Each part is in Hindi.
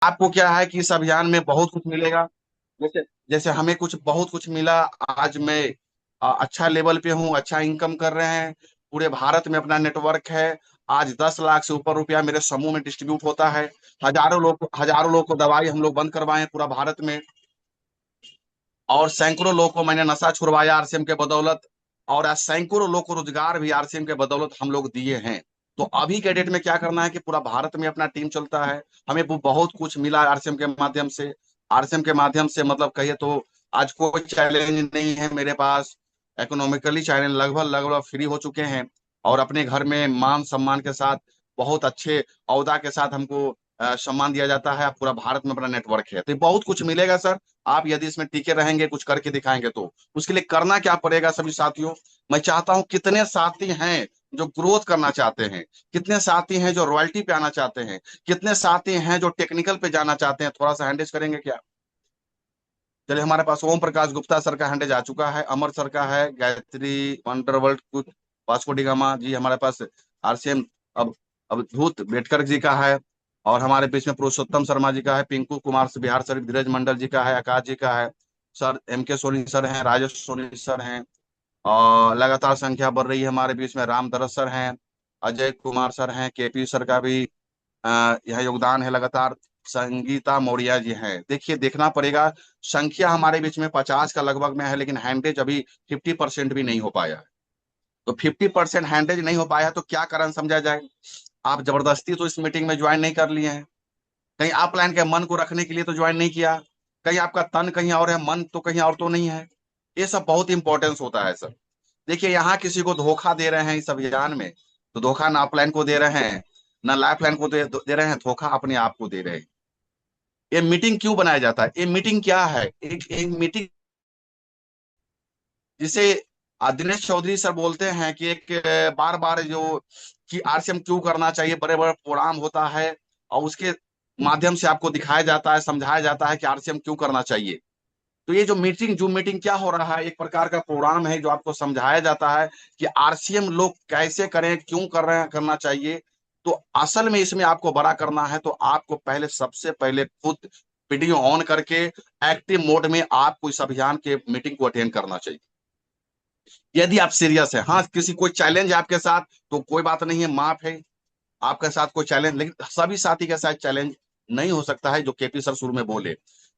आपको क्या है कि इस अभियान में बहुत कुछ मिलेगा। जैसे जैसे हमें कुछ बहुत कुछ मिला। आज मैं अच्छा लेवल पे हूँ, अच्छा इनकम कर रहे हैं। पूरे भारत में अपना नेटवर्क है। आज 10 लाख से ऊपर रुपया मेरे समूह में डिस्ट्रीब्यूट होता है। हजारों लोग को दवाई हम लोग बंद करवाए हैं पूरा भारत में। और सैकड़ों लोग को मैंने नशा छुड़वाया आरसीएम के बदौलत। और आज सैकड़ों लोग को रोजगार भी आरसीएम के बदौलत हम लोग दिए हैं। तो अभी के डेट में क्या करना है कि पूरा भारत में अपना टीम चलता है। हमें वो बहुत कुछ मिला आरसीएम के माध्यम से। आरसीएम के माध्यम से मतलब कहिए तो आज कोई चैलेंज नहीं है मेरे पास। इकोनॉमिकली चैलेंज लगभग लगभग फ्री हो चुके हैं। और अपने घर में मान सम्मान के साथ बहुत अच्छे औहदा के साथ हमको सम्मान दिया जाता है। पूरा भारत में अपना नेटवर्क है, तो ये बहुत कुछ मिलेगा सर। आप यदि इसमें टिके रहेंगे, कुछ करके दिखाएंगे, तो उसके लिए करना क्या पड़ेगा सभी साथियों। मैं चाहता हूं, कितने साथी हैं जो ग्रोथ करना चाहते हैं, कितने साथी हैं जो रॉयल्टी पे आना चाहते हैं, कितने साथी हैं जो टेक्निकल पे जाना चाहते हैं, थोड़ा सा हैंडेज करेंगे क्या। चलिए, हमारे पास ओम प्रकाश गुप्ता सर का हैंडेज आ चुका है, अमर सर का है, गायत्री वंडरवर्ल्ड कुछ, वास्को डिगामा जी हमारे पास, आरसीएम अब अवधूत बेटकर जी का है। और हमारे बीच में पुरुषोत्तम शर्मा जी का है, पिंकू कुमार से बिहार शरीफ, धीरज मंडल जी का है, आकाश जी का है, सर एम के सोनी सर हैं, राजेश सोनी सर हैं। और लगातार संख्या बढ़ रही है। हमारे बीच में राम दरस सर हैं, अजय कुमार सर हैं, केपी सर का भी यह योगदान है लगातार। संगीता मौर्य जी हैं। देखिए, देखना पड़ेगा। संख्या हमारे बीच में 50 का लगभग में है, लेकिन हैंडेज अभी 50% भी नहीं हो पाया है। तो 50% हैंडेज नहीं हो पाया है, तो क्या कारण समझा जाए। आप जबरदस्ती तो इस मीटिंग में ज्वाइन नहीं कर लिए हैं। कहीं आप प्लान के मन को रखने के लिए तो ज्वाइन नहीं किया। कहीं आपका तन कहीं और है, मन तो कहीं और तो नहीं है। ये सब बहुत इंपॉर्टेंस होता है सर। देखिए, यहाँ किसी को धोखा दे रहे हैं इस अभियान में, तो धोखा ना प्लान को दे रहे हैं, ना लाइफ लाइन को दे रहे हैं, धोखा अपने आप को दे रहे हैं। ये मीटिंग क्यों बनाया जाता है, ये मीटिंग क्या है, एक मीटिंग जिसे दिनेश चौधरी सर बोलते हैं कि एक बार बार जो कि आरसीएम क्यों करना चाहिए, बड़े बड़े प्रोग्राम होता है और उसके माध्यम से आपको दिखाया जाता है, समझाया जाता है कि आरसीएम क्यों करना चाहिए। तो ये जो मीटिंग क्या हो रहा है, एक प्रकार का प्रोग्राम है जो आपको समझाया जाता है कि आरसीएम लोग कैसे करें, क्यों कर रहे हैं, करना चाहिए। तो असल में इसमें आपको बड़ा करना है, तो आपको पहले सबसे पहले खुद वीडियो ऑन करके एक्टिव मोड में आपको इस अभियान के मीटिंग को अटेंड करना चाहिए। यदि आप सीरियस है, हाँ किसी कोई चैलेंज है आपके साथ, तो कोई बात नहीं है, माफ है आपके साथ कोई चैलेंज, लेकिन सभी साथी के साथ चैलेंज नहीं हो सकता है, जो केपी सर शुरू में बोले।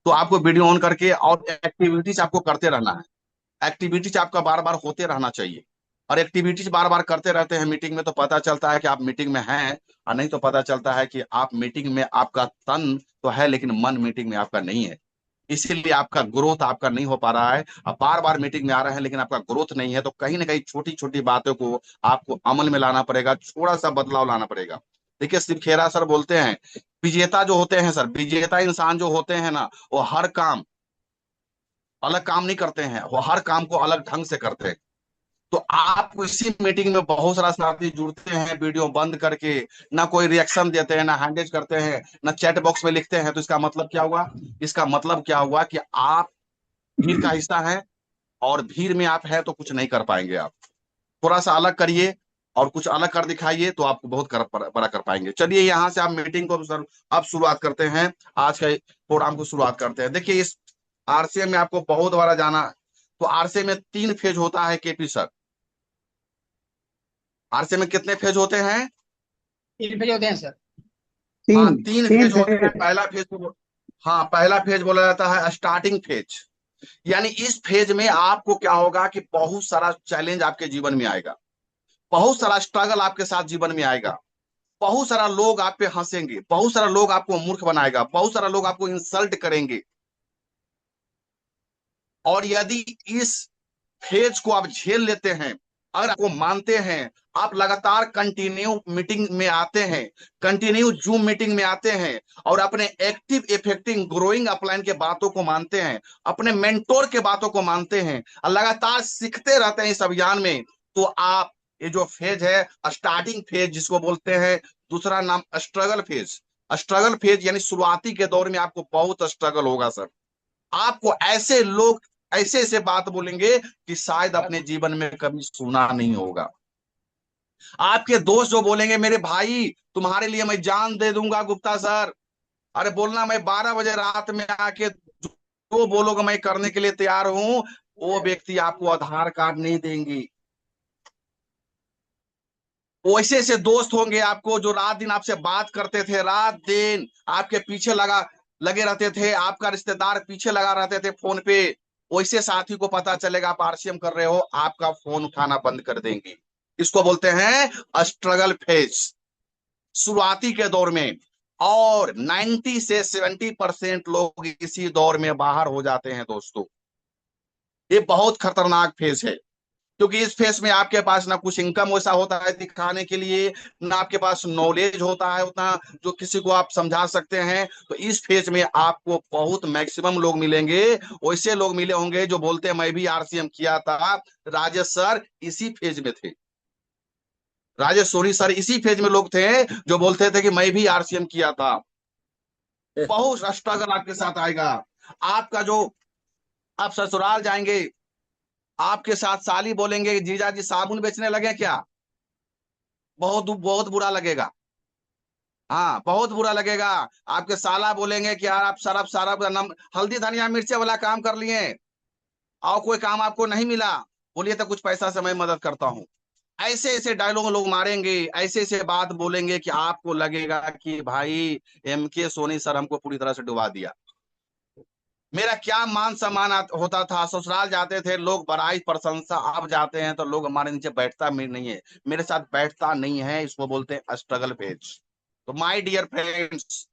तो आपको वीडियो ऑन करके और एक्टिविटीज आपको करते रहना है। एक्टिविटीज आपका बार बार होते रहना चाहिए। और एक्टिविटीज बार बार करते रहते हैं मीटिंग में, तो पता चलता है कि आप मीटिंग में हैं। और नहीं तो पता चलता है कि आप मीटिंग में, आपका तन तो है लेकिन मन मीटिंग में आपका नहीं है। इसीलिए आपका ग्रोथ आपका नहीं हो पा रहा है। आप बार बार मीटिंग में आ रहे हैं लेकिन आपका ग्रोथ नहीं है, तो कहीं ना कहीं छोटी छोटी बातों को आपको अमल में लाना पड़ेगा, थोड़ा सा बदलाव लाना पड़ेगा। देखिए, शिव खेरा सर बोलते हैं, विजेता जो होते हैं सर, विजेता इंसान जो होते हैं ना, वो हर काम अलग काम नहीं करते हैं, वो हर काम को अलग ढंग से करते हैं। तो आप इसी मीटिंग में बहुत सारा साथी जुड़ते हैं वीडियो बंद करके, ना कोई रिएक्शन देते हैं, ना हैंडेज करते हैं, ना चैट बॉक्स में लिखते हैं, तो इसका मतलब क्या हुआ। इसका मतलब क्या हुआ कि आप भीड़ का हिस्सा हैं, और भीड़ में आप हैं तो कुछ नहीं कर पाएंगे आप। थोड़ा सा अलग करिए और कुछ अलग कर दिखाइए, तो आपको बहुत बड़ा कर पाएंगे। चलिए, यहाँ से आप मीटिंग को सर अब शुरुआत करते हैं। आज के प्रोग्राम को शुरुआत करते हैं। देखिए, इस आरसीएम में आपको बहुत बार जाना। तो आरसीएम में 3 फेज होता है केपी सर। आरसीएम में कितने फेज होते हैं। 3 पेज होते हैं सर। हाँ, तीन। 3 फेज तीन होते हैं। फेज। पहला फेज हाँ, पहला फेज बोला जाता है स्टार्टिंग फेज। यानी इस फेज में आपको क्या होगा कि बहुत सारा चैलेंज आपके जीवन में आएगा, बहुत सारा स्ट्रगल आपके साथ जीवन में आएगा। बहुत सारा लोग आप पे हंसेंगे, बहुत सारा लोग आपको मूर्ख बनाएगा, बहुत सारा लोग आपको इंसल्ट करेंगे। और यदि इस फेज को आप झेल लेते हैं, अगर आपको मानते हैं, आप लगातार कंटिन्यू मीटिंग में आते हैं, कंटिन्यू जूम मीटिंग में आते हैं, और अपने एक्टिव इफेक्टिव ग्रोइंग अपलाइन के बातों को मानते हैं, अपने मेंटोर के बातों को मानते हैं, और लगातार सीखते रहते हैं इस अभियान में, तो आप ये जो फेज है स्टार्टिंग फेज जिसको बोलते हैं, दूसरा नाम स्ट्रगल फेज। स्ट्रगल फेज यानी शुरुआती के दौर में आपको बहुत स्ट्रगल होगा सर। आपको ऐसे लोग ऐसे ऐसे बात बोलेंगे कि शायद अपने जीवन में कभी सुना नहीं होगा। आपके दोस्त जो बोलेंगे, मेरे भाई तुम्हारे लिए मैं जान दे दूंगा गुप्ता सर, अरे बोलना मैं 12 बजे रात में आके जो बोलोगे मैं करने के लिए तैयार हूं, वो व्यक्ति आपको आधार कार्ड नहीं देंगे। वैसे ऐसे दोस्त होंगे आपको जो रात दिन आपसे बात करते थे, रात दिन आपके पीछे लगे रहते थे, आपका रिश्तेदार पीछे लगा रहते थे फोन पे। वैसे साथी को पता चलेगा आप आरसीएम कर रहे हो, आपका फोन उठाना बंद कर देंगे। इसको बोलते हैं स्ट्रगल फेज, शुरुआती के दौर में। और 90 से 70% लोग इसी दौर में बाहर हो जाते हैं दोस्तों। ये बहुत खतरनाक फेज है, क्योंकि इस फेस में आपके पास ना कुछ इनकम वैसा होता है दिखाने के लिए, ना आपके पास नॉलेज होता है उतना जो किसी को आप समझा सकते हैं। तो इस फेज में आपको बहुत मैक्सिमम लोग मिलेंगे। वैसे लोग मिले होंगे जो बोलते हैं मैं भी आरसीएम किया था। राजेश सर इसी फेज में थे। राजेश सोनी सर इसी फेज में लोग थे जो बोलते थे कि मैं भी आरसीएम किया था। बहुत स्ट्रगल आपके साथ आएगा। आपका जो आप ससुराल जाएंगे, आपके साथ साली बोलेंगे जीजा जी साबुन बेचने लगे क्या, बहुत बहुत बुरा लगेगा। हाँ बहुत बुरा लगेगा। आपके साला बोलेंगे कि यार आप सरफ सरफ नम हल्दी धनिया मिर्ची वाला काम कर लिए और कोई काम आपको नहीं मिला, बोलिए तो कुछ पैसा से मैं मदद करता हूँ। ऐसे ऐसे डायलॉग लोग मारेंगे, ऐसे ऐसे बात बोलेंगे कि आपको लगेगा कि भाई एम के सोनी सर हमको पूरी तरह से डुबा दिया। मेरा क्या मान सम्मान होता था, ससुराल जाते थे लोग बड़ाई प्रशंसा, अब जाते हैं तो लोग हमारे नीचे बैठता नहीं है, मेरे साथ बैठता नहीं है। इसको बोलते हैं स्ट्रगल फेज। तो माय डियर फ्रेंड्स,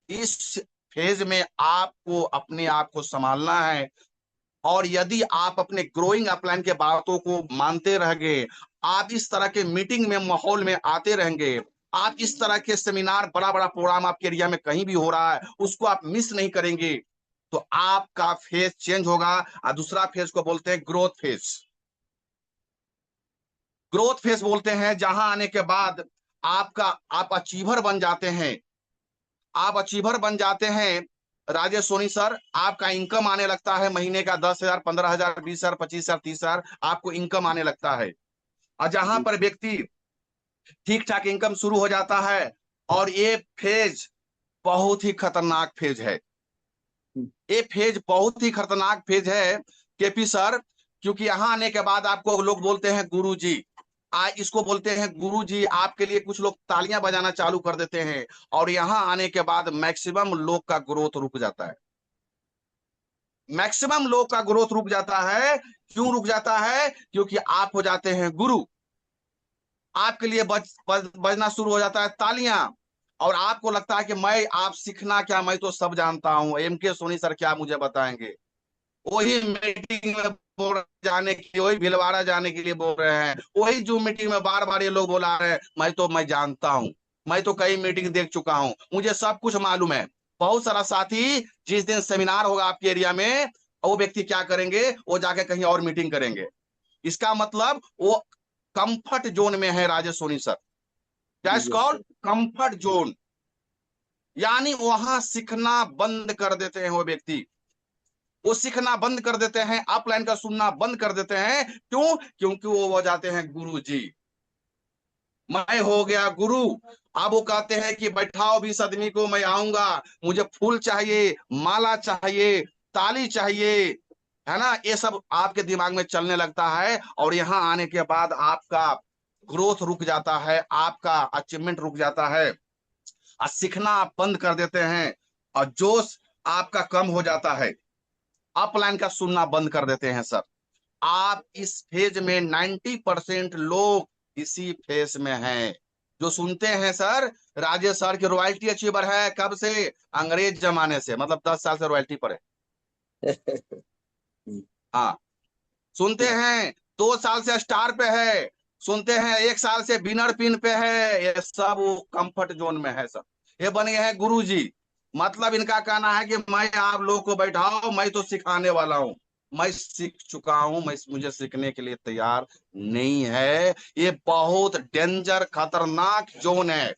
इस फेज में आपको अपने आप को संभालना है। और यदि आप अपने ग्रोइंग अपलाइन के बातों को मानते रह गए, आप इस तरह के मीटिंग में माहौल में आते रहेंगे, आप इस तरह के सेमिनार बड़ा बड़ा प्रोग्राम आपके एरिया में कहीं भी हो रहा है उसको आप मिस नहीं करेंगे, तो आपका फेज चेंज होगा। और दूसरा फेज को बोलते हैं ग्रोथ फेज। ग्रोथ फेज बोलते हैं जहां आने के बाद आपका आप अचीवर बन जाते हैं। आप अचीवर बन जाते हैं राजेश सोनी सर, आपका इनकम आने लगता है महीने का 10,000, 15,000, 20,000, 25,000, 30,000 आपको इनकम आने लगता है। और जहां जी पर व्यक्ति ठीक ठाक इनकम शुरू हो जाता है, और ये फेज बहुत ही खतरनाक फेज है। ये फेज बहुत ही खतरनाक फेज है केपी सर, क्योंकि यहाँ आने के बाद आपको लोग बोलते हैं गुरु जी। आज इसको बोलते हैं गुरु जी, आपके लिए कुछ लोग तालियां बजाना चालू कर देते हैं। और यहाँ आने के बाद मैक्सिमम लोग का ग्रोथ रुक जाता है। मैक्सिमम लोग का ग्रोथ रुक जाता है। क्यों रुक जाता है? क्योंकि आप हो जाते हैं गुरु। आपके लिए बजना शुरू हो जाता है तालियां। और आपको लगता है कि मैं आप सीखना क्या, मैं तो सब जानता हूं, एम के सोनी सर क्या मुझे बताएंगे। वही मीटिंग में बोल जाने के लिए, वही भीलवाड़ा जाने के लिए बोल रहे हैं, वही जूम मीटिंग में बार बार ये लोग बोला रहे हैं मैं जानता हूं, मैं तो कई मीटिंग देख चुका हूं, मुझे सब कुछ मालूम है। बहुत सारा साथी जिस दिन सेमिनार होगा आपके एरिया में, वो व्यक्ति क्या करेंगे, वो जाके कहीं और मीटिंग करेंगे। इसका मतलब वो कंफर्ट जोन में है राजेश सोनी सर। क्या yes called sir. Comfort zone. यानी वहां सीखना बंद कर देते हैं वो व्यक्ति। वो सीखना बंद कर देते हैं, अपलाइन का सुनना बंद कर देते हैं। क्यों? क्योंकि वो हो जाते हैं गुरु जी। मैं हो गया गुरु। अब वो कहते हैं कि बैठाओ 20 आदमी को, मैं आऊंगा, मुझे फूल चाहिए, माला चाहिए, ताली चाहिए, है ना, ये सब आपके दिमाग में चलने लगता है। और यहाँ आने के बाद आपका ग्रोथ रुक जाता है, आपका अचीवमेंट रुक जाता है, और सीखना आप बंद कर देते हैं, और जोश आपका कम हो जाता है, अपलाइन का सुनना बंद कर देते हैं सर। आप इस फेज में 90% लोग इसी फेज में हैं जो सुनते हैं सर। राजेश सर की रॉयल्टी अचीवर है कब से? अंग्रेज जमाने से, मतलब 10 साल से रॉयल्टी पर है। हाँ, सुनते हैं 2 साल से स्टार पे है, सुनते हैं 1 साल से विनर पिन पे है। ये सब वो कंफर्ट जोन में है सर। ये बन गए हैं गुरु जी। मतलब इनका कहना है कि मैं आप लोगों को बैठाओ, मैं तो सिखाने वाला हूँ, मैं सीख चुका हूं, मैं मुझे सीखने के लिए तैयार नहीं है। ये बहुत डेंजर खतरनाक जोन है।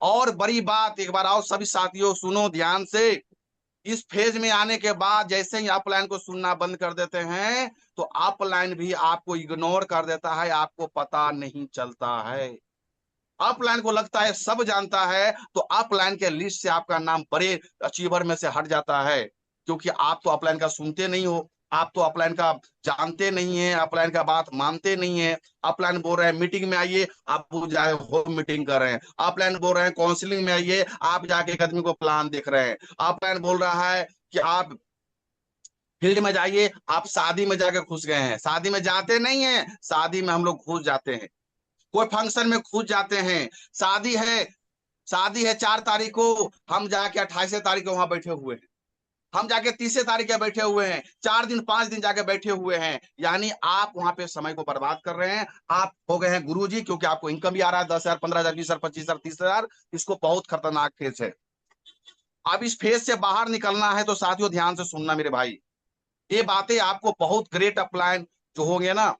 और बड़ी बात एक बार आओ सभी साथियों सुनो ध्यान से। इस फेज में आने के बाद जैसे ही अपलाइन को सुनना बंद कर देते हैं, तो अपलाइन भी आपको इग्नोर कर देता है, आपको पता नहीं चलता है। अपलाइन को लगता है सब जानता है, तो अपलाइन के लिस्ट से आपका नाम बड़े अचीवर में से हट जाता है, क्योंकि आप तो अपलाइन का सुनते नहीं हो। आप तो अपलाइन का जानते नहीं है, अपलाइन का बात मानते नहीं है। अपलाइन बोल रहे हैं मीटिंग में आइए, आप वो जाए होम मीटिंग कर रहे हैं। अपलाइन बोल रहे हैं काउंसलिंग में आइए, आप जाके एक आदमी को प्लान देख रहे हैं। अपलाइन बोल रहा है कि आप फील्ड में जाइए, आप शादी में जाके घुस गए हैं। शादी में जाते नहीं है, शादी में हम लोग घुस जाते हैं। कोई फंक्शन में घुस जाते हैं। शादी है, शादी है 4 तारीख को, हम जाके 28 तारीख को वहां बैठे हुए हैं। हम जाके 30 तारीख के बैठे हुए हैं, 4 दिन 5 दिन जाके बैठे हुए हैं। यानी आप वहां पे समय को बर्बाद कर रहे हैं। आप हो गए हैं गुरुजी, क्योंकि आपको इनकम भी आ रहा है 10,000, 15,000, 20,000, 25,000, 30,000। इसको बहुत खतरनाक फेज है। अब इस फेज से बाहर निकलना है तो साथियों ध्यान से सुनना मेरे भाई। ये बातें आपको बहुत ग्रेट अपलाइन जो होंगे ना,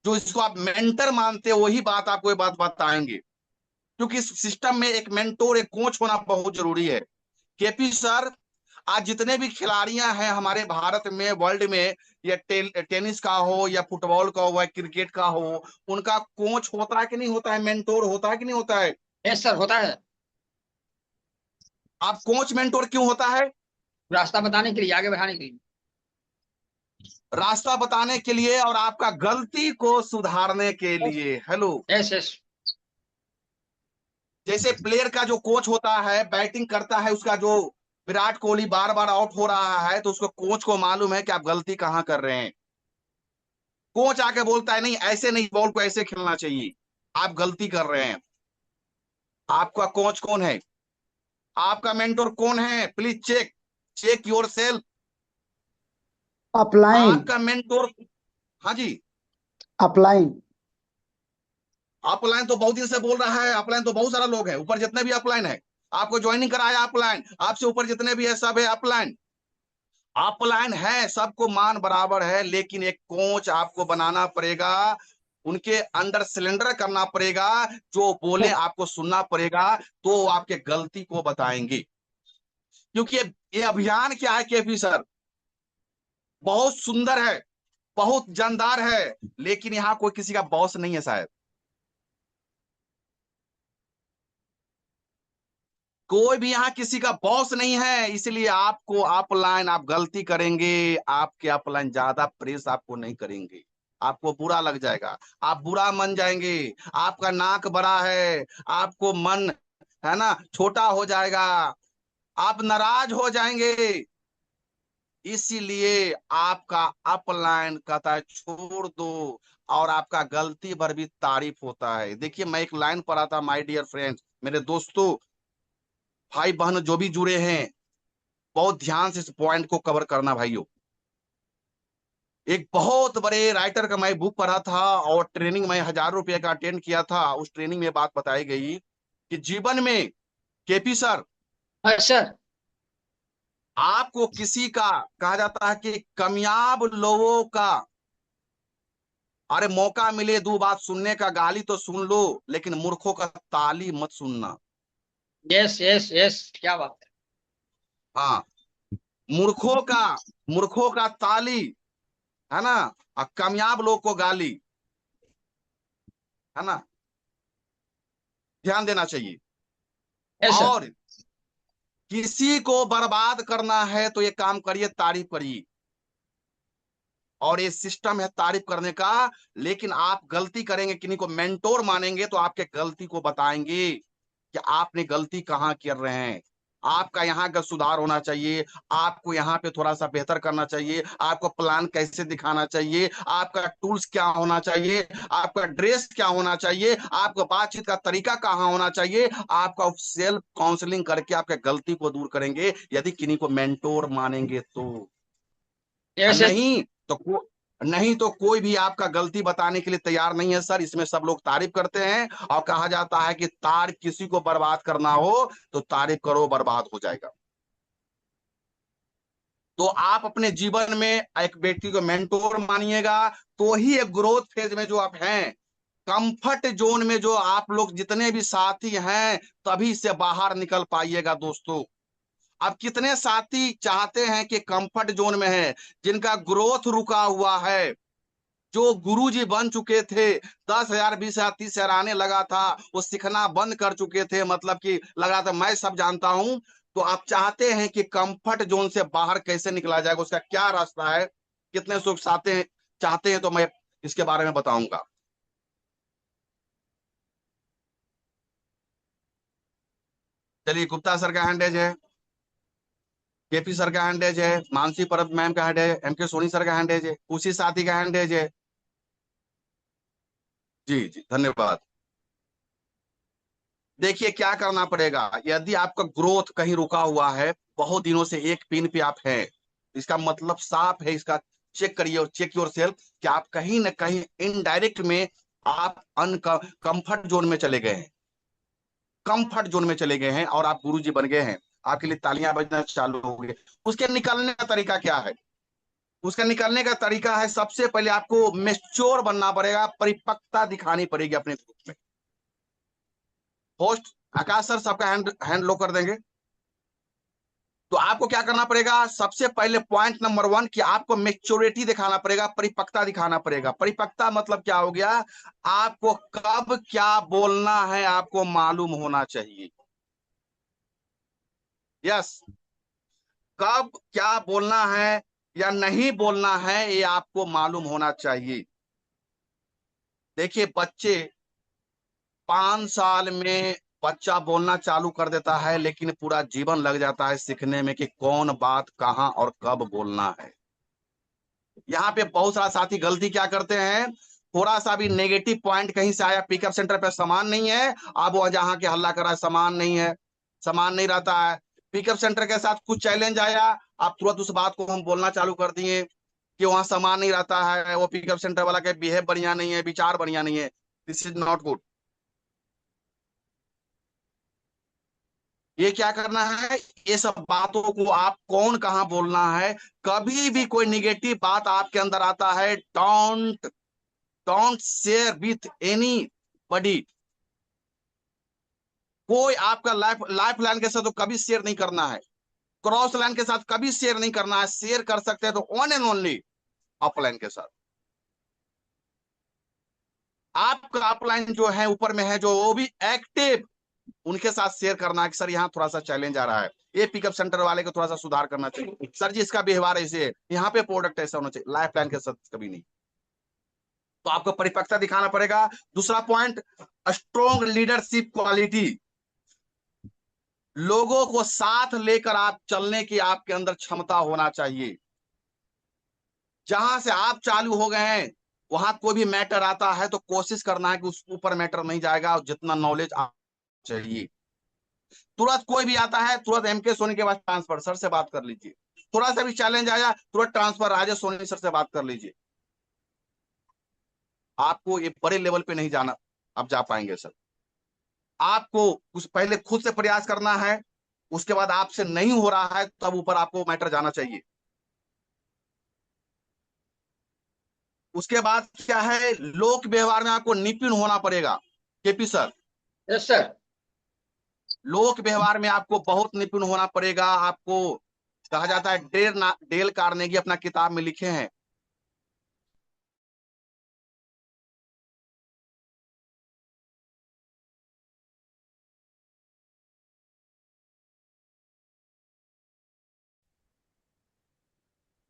जो इसको आप मेंटर मानते हो, वही बात आपको ये बात बताएंगे। क्योंकि इस सिस्टम में एक मेंटोर, एक कोच होना बहुत जरूरी है। केपी सर, आज जितने भी खिलाड़ियां हैं हमारे भारत में, वर्ल्ड में, या टेनिस का हो या फुटबॉल का हो या क्रिकेट का हो, उनका कोच होता है कि नहीं होता है, मेंटोर होता है कि नहीं होता है? यस सर, होता है। आप कोच मेंटोर क्यों होता है? रास्ता बताने के लिए, आगे बढ़ाने के लिए। रास्ता बताने के लिए और आपका गलती को सुधारने के लिए। हेलो। Yes yes. जैसे प्लेयर का जो कोच होता है, बैटिंग करता है उसका जो, विराट कोहली बार बार आउट हो रहा है तो उसको कोच को मालूम है कि आप गलती कहाँ कर रहे हैं। कोच आके बोलता है नहीं ऐसे नहीं, बॉल को ऐसे खेलना चाहिए, आप गलती कर रहे हैं। आपका कोच कौन है? आपका मेंटोर कौन है? Please check, check yourself. Upline. आपका मेंटोर, हाँ जी। अपलाइन। अपलाइन तो बहुत दिन से बोल रहा है, अपलाइन तो बहुत सारा लोग है, ऊपर जितने भी अपलाइन है, आपको ज्वाइनिंग कराया अपलाइन, आपसे ऊपर जितने भी है सब है अपलाइन। अपलाइन है, सबको मान बराबर है, लेकिन एक कोच आपको बनाना पड़ेगा। उनके अंडर सिलेंडर करना पड़ेगा, जो बोले आपको सुनना पड़ेगा, तो वो आपके गलती को बताएंगे। क्योंकि ये अभियान क्या है केपी सर, बहुत सुंदर है, बहुत जानदार है, लेकिन यहाँ कोई किसी का बॉस नहीं है शायद। कोई भी यहाँ किसी का बॉस नहीं है, इसलिए आपको अपलाइन, आप गलती करेंगे, आपके अपलाइन ज्यादा प्रेस आपको नहीं करेंगे। आपको बुरा लग जाएगा, आप बुरा मान जाएंगे। आपका नाक बड़ा है, आपको मन, है ना, छोटा हो जाएगा, आप नाराज हो जाएंगे। इसीलिए आपका अपलाइन कहता है छोड़ दो, और आपका गलती भर भी तारीफ होता है। देखिए मैं एक लाइन पढ़ा था, माय डियर फ्रेंड्स, मेरे दोस्तों, भाई बहन जो भी जुड़े हैं, बहुत ध्यान से इस पॉइंट को कवर करना भाइयों। एक बहुत बड़े राइटर का मैं बुक पढ़ा था, और ट्रेनिंग में 1,000 रुपये का अटेंड किया था। उस ट्रेनिंग में बात बताई गई कि जीवन में, केपी सर, हाँ सर। आपको किसी का, कहा जाता है कि कामयाब लोगों का, अरे मौका मिले दो बात सुनने का, गाली तो सुन लो, लेकिन मूर्खों का ताली मत सुनना। यस यस यस, क्या बात है। हाँ, मूर्खों का, मूर्खों का ताली, है ना, और कामयाब लोग को गाली, है ना, ध्यान देना चाहिए। Yes sir. और किसी को बर्बाद करना है तो ये काम करिए, तारीफ करिए, और ये सिस्टम है तारीफ करने का। लेकिन आप गलती करेंगे, किन्हीं को मेंटोर मानेंगे, तो आपके गलती को बताएंगे कि आपने गलती कहाँ कर रहे हैं। आपका यहाँ का सुधार होना चाहिए, आपको यहाँ पे थोड़ा सा बेहतर करना चाहिए, आपको प्लान कैसे दिखाना चाहिए, आपका टूल्स क्या होना चाहिए, आपका ड्रेस क्या होना चाहिए, आपका बातचीत का तरीका कहाँ होना चाहिए। आपका सेल्फ काउंसलिंग करके आपके गलती को दूर करेंगे, यदि किन्हीं को मेंटोर मानेंगे तो। और यस यस। नहीं तो नहीं तो कोई भी आपका गलती बताने के लिए तैयार नहीं है सर। इसमें सब लोग तारीफ करते हैं, और कहा जाता है कि तारीफ, किसी को बर्बाद करना हो तो तारीफ करो, बर्बाद हो जाएगा। तो आप अपने जीवन में एक व्यक्ति को मेंटोर मानिएगा, तो ही एक ग्रोथ फेज में जो आप हैं, कंफर्ट जोन में जो आप लोग जितने भी साथी हैं, तभी से बाहर निकल पाइएगा दोस्तों। अब कितने साथी चाहते हैं कि कंफर्ट जोन में है, जिनका ग्रोथ रुका हुआ है, जो गुरुजी बन चुके थे, 10,000 20,000 30,000 आने लगा था, वो सीखना बंद कर चुके थे, मतलब कि लगा था मैं सब जानता हूं। तो आप चाहते हैं कि कंफर्ट जोन से बाहर कैसे निकला जाएगा, उसका क्या रास्ता है, कितने सुख चाहते हैं तो मैं इसके बारे में बताऊंगा। चलिए, गुप्ता सर का हैंडेज है, केपी सर का हैंडेज है, मानसी परब मैम का हैंडेज है, एम के सोनी सर का हैंडेज है, उसी साथी का हैंडेज है। जी जी, धन्यवाद। देखिए क्या करना पड़ेगा, यदि आपका ग्रोथ कहीं रुका हुआ है, बहुत दिनों से एक पिन पे आप हैं, इसका मतलब साफ है, इसका चेक करिए और चेक योर सेल्फ कि आप कहीं ना कहीं इनडायरेक्ट में आप कंफर्ट जोन में चले गए हैं, कंफर्ट जोन में चले गए हैं और आप गुरुजी बन गए हैं। आपके लिए तालियां बजना चालू हो गई। उसके निकलने का तरीका क्या है? उसका निकलने का तरीका है, सबसे पहले आपको मेच्योर बनना पड़ेगा, परिपक्वता दिखानी पड़ेगी अपने ग्रुप में। होस्ट आकाश सर सबका हैंड लो कर देंगे। तो आपको क्या करना पड़ेगा, सबसे पहले पॉइंट नंबर 1 कि आपको मेच्योरिटी दिखाना पड़ेगा, परिपक्वता दिखाना पड़ेगा। परिपक्वता मतलब क्या हो गया, आपको कब क्या बोलना है आपको मालूम होना चाहिए। यस, कब क्या बोलना है या नहीं बोलना है ये आपको मालूम होना चाहिए। देखिए बच्चे, 5 साल में बच्चा बोलना चालू कर देता है, लेकिन पूरा जीवन लग जाता है सीखने में कि कौन बात कहाँ और कब बोलना है। यहाँ पे बहुत सारा साथी गलती क्या करते हैं, थोड़ा सा भी नेगेटिव पॉइंट कहीं से आया, पिकअप सेंटर पे सामान नहीं है, अब वो जहाँ के हल्ला कर रहा है सामान नहीं है, सामान नहीं रहता है। पिकअप सेंटर के साथ कुछ चैलेंज आया, आप तुरंत उस बात को हम बोलना चालू कर दिए कि वहां सामान नहीं रहता है, वो पिकअप सेंटर वाला के बिहेव बढ़िया नहीं है, विचार बढ़िया नहीं है। This is not good. ये क्या करना है, ये सब बातों को आप कौन कहाँ बोलना है। कभी भी कोई निगेटिव बात आपके अंदर आता है, don't don't share with any बडी। कोई आपका लाइफ लाइफ लाइन के साथ तो कभी शेयर नहीं करना है, क्रॉस लाइन के साथ कभी शेयर नहीं करना है। शेयर कर सकते हैं तो ऑन एंड ओनली अपलाइन के साथ। आपका अपलाइन जो है ऊपर में है, जो वो भी एक्टिव, उनके साथ शेयर करना है कि सर यहाँ थोड़ा सा चैलेंज आ रहा है, ये पिकअप सेंटर वाले को थोड़ा सा सुधार करना चाहिए, सर जी इसका व्यवहार ऐसे है, यहाँ पे प्रोडक्ट ऐसा होना चाहिए। लाइफ लाइन के साथ कभी नहीं। तो आपको परिपक्वता दिखाना पड़ेगा। दूसरा पॉइंट, स्ट्रॉन्ग लीडरशिप क्वालिटी। लोगों को साथ लेकर आप चलने की आपके अंदर क्षमता होना चाहिए। जहां से आप चालू हो गए हैं, वहां कोई भी मैटर आता है तो कोशिश करना है कि उस ऊपर मैटर नहीं जाएगा, और जितना नॉलेज आप चाहिए। तुरंत कोई भी आता है, तुरंत एम के सोनी के पास ट्रांसफर, सर से बात कर लीजिए। थोड़ा सा भी चैलेंज आया, तुरंत ट्रांसफर राजेश सोनी सर से बात कर लीजिए। आपको ये बड़े लेवल पे नहीं जाना, आप जा पाएंगे सर। आपको कुछ पहले खुद से प्रयास करना है, उसके बाद आपसे नहीं हो रहा है तब ऊपर आपको मैटर जाना चाहिए। उसके बाद क्या है, लोक व्यवहार में आपको निपुण होना पड़ेगा केपी सर। Yes sir. लोक व्यवहार में आपको बहुत निपुण होना पड़ेगा। आपको कहा जाता है, डेल कार्नेगी अपना किताब में लिखे हैं,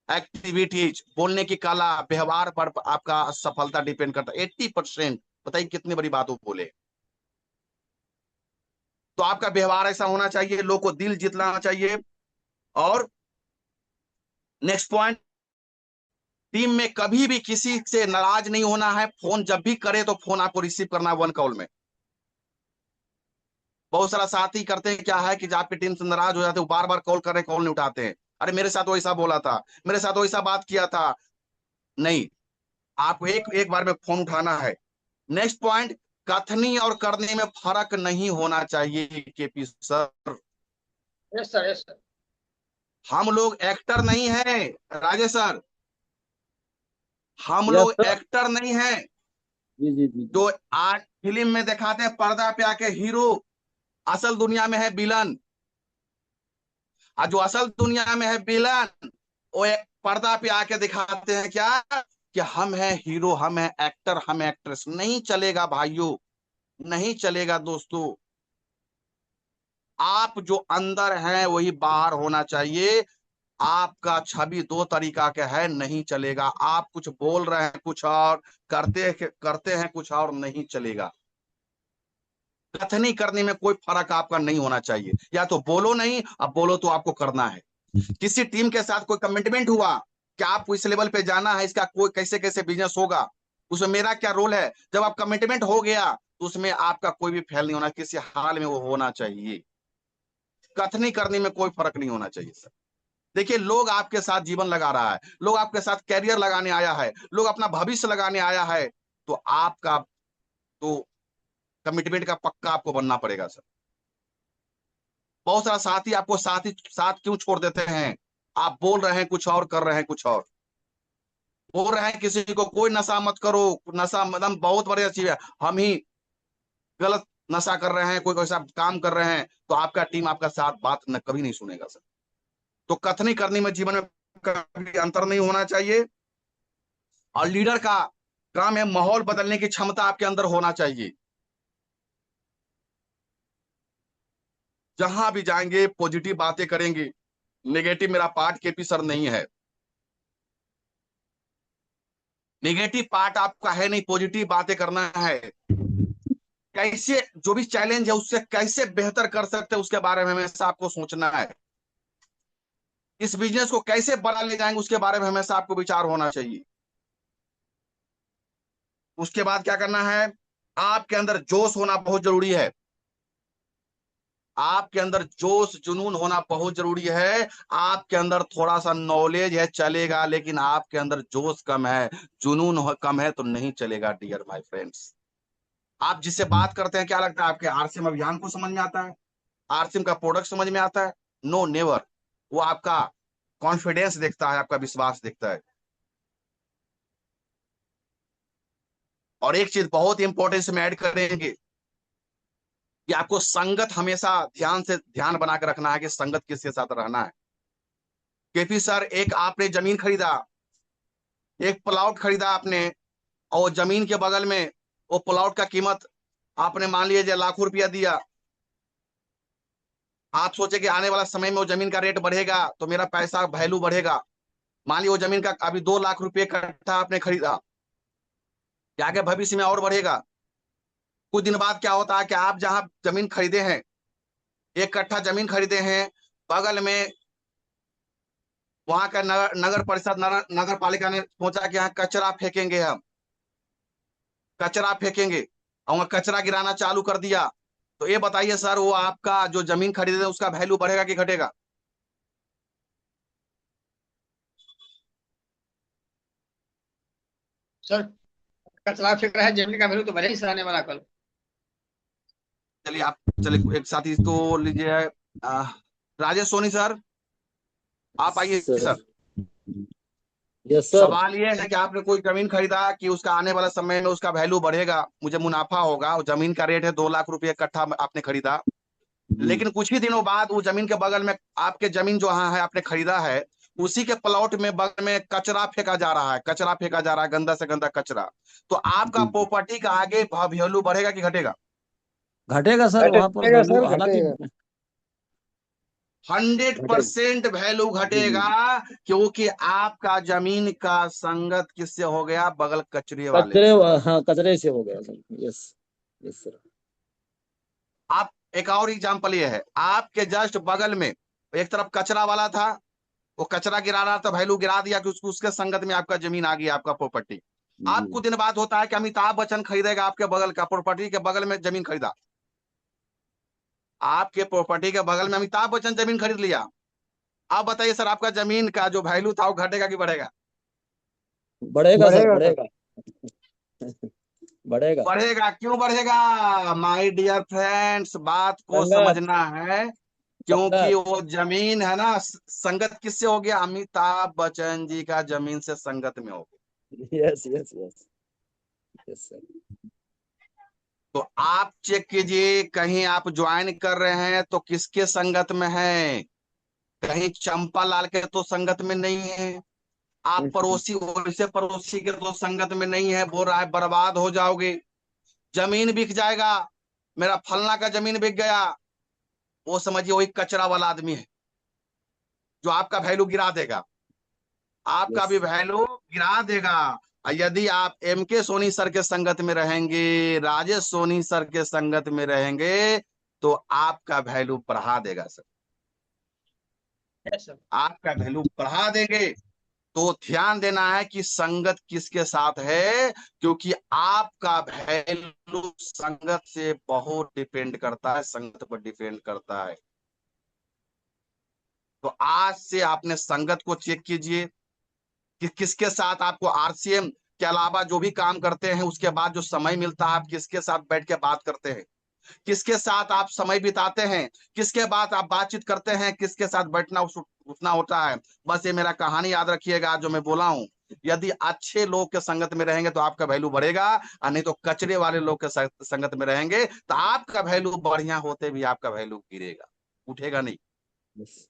एक्टिविटीज, बोलने की कला, व्यवहार पर आपका सफलता डिपेंड करता है 80%। बताइए कितनी बड़ी बात वो बोले। तो आपका व्यवहार ऐसा होना चाहिए, लोग को दिल जीत लाना चाहिए। और नेक्स्ट पॉइंट, टीम में कभी भी किसी से नाराज नहीं होना है। फोन जब भी करे तो फोन आपको रिसीव करना है 1 कॉल में। बहुत सारा साथी करते हैं क्या है कि जब आपकी टीम से नाराज हो जाते हैं, बार बार कॉल कर रहे, कॉल नहीं उठाते हैं, अरे मेरे साथ वैसा बोला था, मेरे साथ वैसा बात किया था। नहीं, आपको एक एक बार में फोन उठाना है। नेक्स्ट पॉइंट, कथनी और करने में फर्क नहीं होना चाहिए KP sir. Yes sir. Yes sir. हम लोग एक्टर नहीं हैं राजेश सर, हम यस लोग सर। एक्टर नहीं हैं जी जी जी जी। जो आज फिल्म में दिखाते हैं पर्दा पे आके हीरो, असल दुनिया में है विलन। और जो असल दुनिया में है विलन, वो एक पर्दा पे आके दिखाते हैं क्या, कि हम हैं हीरो, हम हैं एक्टर, हम एक्ट्रेस, नहीं चलेगा भाइयों, नहीं चलेगा दोस्तों। आप जो अंदर हैं वही बाहर होना चाहिए। आपका छवि दो तरीका का है, नहीं चलेगा। आप कुछ बोल रहे हैं कुछ और, करते करते हैं कुछ और, नहीं चलेगा। कथनी करने में कोई फर्क आपका नहीं होना चाहिए। या तो बोलो नहीं, अब बोलो तो आपको करना है। किसी टीम के साथ कोई कमिटमेंट हुआ कि आपको इस लेवल पे जाना है, इसका कोई कैसे कैसे बिजनेस होगा, उसमें मेरा क्या रोल है, जब आप कमिटमेंट हो गया तो उसमें आपका कोई भी फेल नहीं होना, किसी हाल में वो होना चाहिए। कथनी करने में कोई फर्क नहीं होना चाहिए सर। देखिए, लोग आपके साथ जीवन लगा रहा है, लोग आपके साथ कैरियर लगाने आया है, लोग अपना भविष्य लगाने आया है, तो आपका तो कमिटमेंट का पक्का आपको बनना पड़ेगा सर। बहुत सारा साथी आपको साथ क्यों छोड़ देते हैं? आप बोल रहे हैं कुछ और, कर रहे हैं कुछ और। बोल रहे हैं किसी को कोई नशा मत करो, नशा मतलब बहुत बड़ी चीज है, हम ही गलत नशा कर रहे हैं, कोई ऐसा काम कर रहे हैं, तो आपका टीम आपका साथ बात न कभी नहीं सुनेगा सर। तो कथनी करनी में जीवन में कभी अंतर नहीं होना चाहिए। और लीडर का काम है माहौल बदलने की क्षमता आपके अंदर होना चाहिए। जहां भी जाएंगे पॉजिटिव बातें करेंगे, नेगेटिव मेरा पार्ट केपी सर नहीं है। नेगेटिव पार्ट आपका है नहीं, पॉजिटिव बातें करना है। कैसे जो भी चैलेंज है उससे कैसे बेहतर कर सकते हैं उसके बारे में हमेशा आपको सोचना है। इस बिजनेस को कैसे बड़ा ले जाएंगे उसके बारे में हमेशा आपको विचार होना चाहिए। उसके बाद क्या करना है, आपके अंदर जोश होना बहुत जरूरी है। आपके अंदर जोश जुनून होना बहुत जरूरी है। आपके अंदर थोड़ा सा नॉलेज है चलेगा, लेकिन आपके अंदर जोश कम है, जुनून कम है, तो नहीं चलेगा डियर माय फ्रेंड्स। आप जिससे बात करते हैं क्या लगता है आपके आरसीएम अभियान को समझ में आता है, आरसीएम का प्रोडक्ट समझ में आता है? No never. वो आपका कॉन्फिडेंस देखता है, आपका विश्वास देखता है। और एक चीज बहुत इंपॉर्टेंट में ऐड करेंगे कि आपको संगत हमेशा ध्यान बना के रखना है कि संगत किसके साथ रहना है। केपी सर, एक आपने जमीन खरीदा, एक प्लॉट खरीदा आपने, और जमीन के बगल में वो प्लॉट का कीमत आपने मान लीजिए लाखों रुपया दिया। आप सोचे कि आने वाला समय में वो जमीन का रेट बढ़ेगा तो मेरा पैसा वैल्यू बढ़ेगा। मान लीजिए वो जमीन का अभी 2 लाख रुपए कट्ठा आपने खरीदा, क्या आगे भविष्य में और बढ़ेगा? कुछ दिन बाद क्या होता है कि आप जहां जमीन खरीदे हैं, 1 कट्ठा जमीन खरीदे हैं, बगल में वहां का नगर परिषद नगर पालिका ने सोचा कि यहाँ कचरा फेंकेंगे, हम कचरा फेंकेंगे, और वहाँ कचरा गिराना चालू कर दिया। तो ये बताइए सर, वो आपका जो जमीन खरीदे उसका वैल्यू बढ़ेगा कि घटेगा? सर, कचरा फेंक रहा है, जमीन का वैल्यू तो बढ़े ही सर आने वाला कल। चलिए आप, चलिए एक साथ इसको लीजिए। आ, राजेश सोनी सर, आप आइए सर। सर। Yes sir. सवाल ये है कि आपने कोई जमीन खरीदा कि उसका आने वाला समय में उसका वैल्यू बढ़ेगा, मुझे मुनाफा होगा। वो जमीन का रेट है 2 लाख रुपए कट्ठा आपने खरीदा, जी। लेकिन कुछ ही दिनों बाद वो जमीन के बगल में आपके जमीन जो हाँ है आपने खरीदा है, उसी के प्लॉट में बगल में कचरा फेंका जा रहा है, कचरा फेंका जा रहा है, गंदा से गंदा कचरा। तो आपका जी जी। प्रॉपर्टी का आगे वैल्यू बढ़ेगा कि घटेगा? घटेगा सर, वहां पर घटेगा वैल्यू सर, हालांकि घटेगा। घटेगा। 100% वैल्यू जी जी घटेगा, जी। क्योंकि आपका जमीन का संगत किससे हो गया? बगल कचरे वाले कचरे, से। हाँ कचरे से हो गया सर। यस। Yes sir. आप एक और एग्जांपल ये है, आपके जस्ट बगल में एक तरफ कचरा वाला था, वो कचरा गिरा रहा था, वैल्यू गिरा दिया कि उसके संगत में आपका जमीन आ गई, आपका प्रॉपर्टी। जी। आप कुछ दिन बाद होता है कि अमिताभ बच्चन खरीदेगा आपके बगल का प्रॉपर्टी, के बगल में जमीन खरीदा, आपके प्रॉपर्टी के बगल में अमिताभ बच्चन जमीन खरीद लिया। आप बताइए सर, आपका जमीन का जो वैल्यू था वो घटेगा कि बढ़ेगा? बढ़ेगा सर, बढ़ेगा सर। बढ़ेगा। बढ़ेगा। बढ़ेगा। क्यों बढ़ेगा माय डियर फ्रेंड्स? बात को संगत। समझना है। क्योंकि संगत। वो जमीन है ना, संगत किससे हो गया? अमिताभ बच्चन जी का जमीन से संगत में हो गया। Yes yes yes. Yes sir. तो आप चेक कीजिए, कहीं आप ज्वाइन कर रहे हैं तो किसके संगत में है? कहीं चंपा लाल के तो संगत में नहीं है, आप पड़ोसी, वैसे पड़ोसी के तो संगत में नहीं है, बोल रहा है बर्बाद हो जाओगे, जमीन बिक जाएगा, मेरा फलना का जमीन बिक गया, वो समझिए वही कचरा वाला आदमी है जो आपका वैल्यू गिरा देगा, आपका यस। भी वैल्यू गिरा देगा। और यदि आप एम के सोनी सर के संगत में रहेंगे, राजेश सोनी सर के संगत में रहेंगे, तो आपका वैल्यू बढ़ा देगा सर, यस सर। आपका वैल्यू बढ़ा देंगे। तो ध्यान देना है कि संगत किसके साथ है, क्योंकि आपका वैल्यू संगत से बहुत डिपेंड करता है, संगत पर डिपेंड करता है। तो आज से आपने संगत को चेक कीजिए कि किसके साथ आपको आरसीएम के अलावा जो भी काम करते हैं उसके बाद जो समय मिलता है आप किसके साथ बैठ के बात करते हैं, किसके साथ आप समय बिताते हैं, किसके बाद आप बातचीत करते हैं, किसके साथ बैठना उठना होता है। बस ये मेरा कहानी याद रखिएगा जो मैं बोला हूं, यदि अच्छे लोग के संगत में रहेंगे तो आपका वैल्यू बढ़ेगा, और नहीं तो कचरे वाले लोग के संगत में रहेंगे तो आपका वैल्यू बढ़िया होते भी आपका वैल्यू गिरेगा, उठेगा नहीं। यस।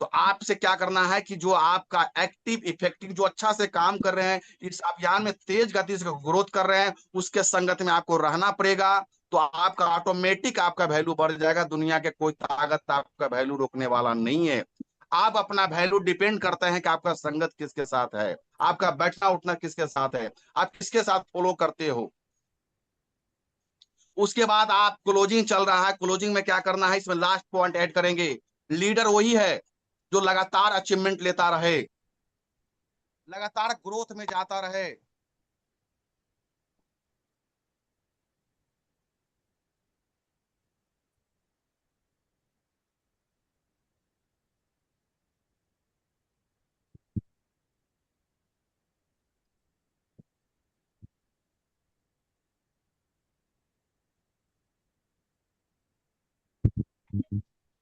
तो आपसे क्या करना है कि जो आपका एक्टिव इफेक्टिव जो अच्छा से काम कर रहे हैं, इस अभियान में तेज गति से ग्रोथ कर रहे हैं, उसके संगत में आपको रहना पड़ेगा। तो आपका ऑटोमेटिक आपका वैल्यू बढ़ जाएगा, दुनिया के कोई ताकत आपका वैल्यू रोकने वाला नहीं है। आप अपना वैल्यू डिपेंड करते हैं कि आपका संगत किसके साथ है, आपका बैठना उठना किसके साथ है, आप किसके साथ फॉलो करते हो। उसके बाद आप क्लोजिंग चल रहा है, क्लोजिंग में क्या करना है, इसमें लास्ट पॉइंट ऐड करेंगे। लीडर वही है जो लगातार अचीवमेंट लेता रहे, लगातार ग्रोथ में जाता रहे।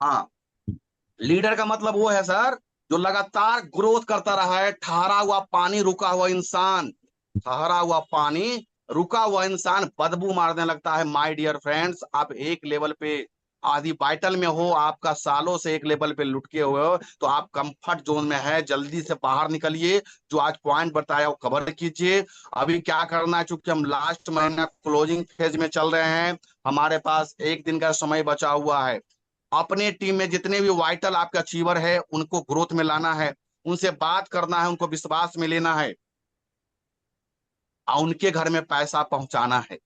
हाँ, लीडर का मतलब वो है सर जो लगातार ग्रोथ करता रहा है, ठहरा हुआ पानी रुका हुआ इंसान, ठहरा हुआ पानी रुका हुआ इंसान बदबू मारने लगता है। माय डियर फ्रेंड्स, आप एक लेवल पे आदि वाइटल में हो, आपका सालों से एक लेवल पे लुटके हुए हो, तो आप कंफर्ट जोन में है, जल्दी से बाहर निकलिए। जो आज पॉइंट बताया वो कवर कीजिए। अभी क्या करना है, चूंकि हम लास्ट महीना क्लोजिंग फेज में चल रहे हैं, हमारे पास एक दिन का समय बचा हुआ है। अपने टीम में जितने भी वाइटल आपके अचीवर है उनको ग्रोथ में लाना है, उनसे बात करना है, उनको विश्वास में लेना है, और उनके घर में पैसा पहुंचाना है।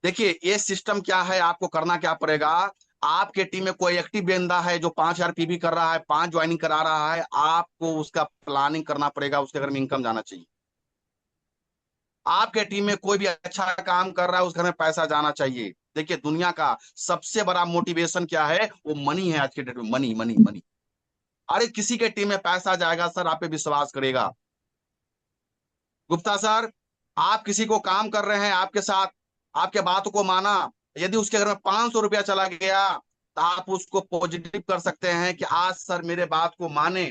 देखिए ये सिस्टम क्या है, आपको करना क्या पड़ेगा। आपके टीम में कोई एक्टिव बंदा है जो 5,000 पीबी कर रहा है, 5 ज्वाइनिंग करा रहा है, आपको उसका प्लानिंग करना पड़ेगा, उसके घर में इनकम जाना चाहिए। आपके टीम में कोई भी अच्छा काम कर रहा है, उस घर में पैसा जाना चाहिए। देखिए दुनिया का सबसे बड़ा मोटिवेशन क्या है, वो मनी है आज के डेट में, मनी मनी मनी। अरे किसी के टीम में पैसा जाएगा सर, आप पे विश्वास करेगा। गुप्ता सर, आप किसी को काम कर रहे हैं, आपके साथ आपके बात को माना, यदि उसके घर में 500 रुपया चला गया तो आप उसको पॉजिटिव कर सकते हैं कि आज सर मेरे बात को माने,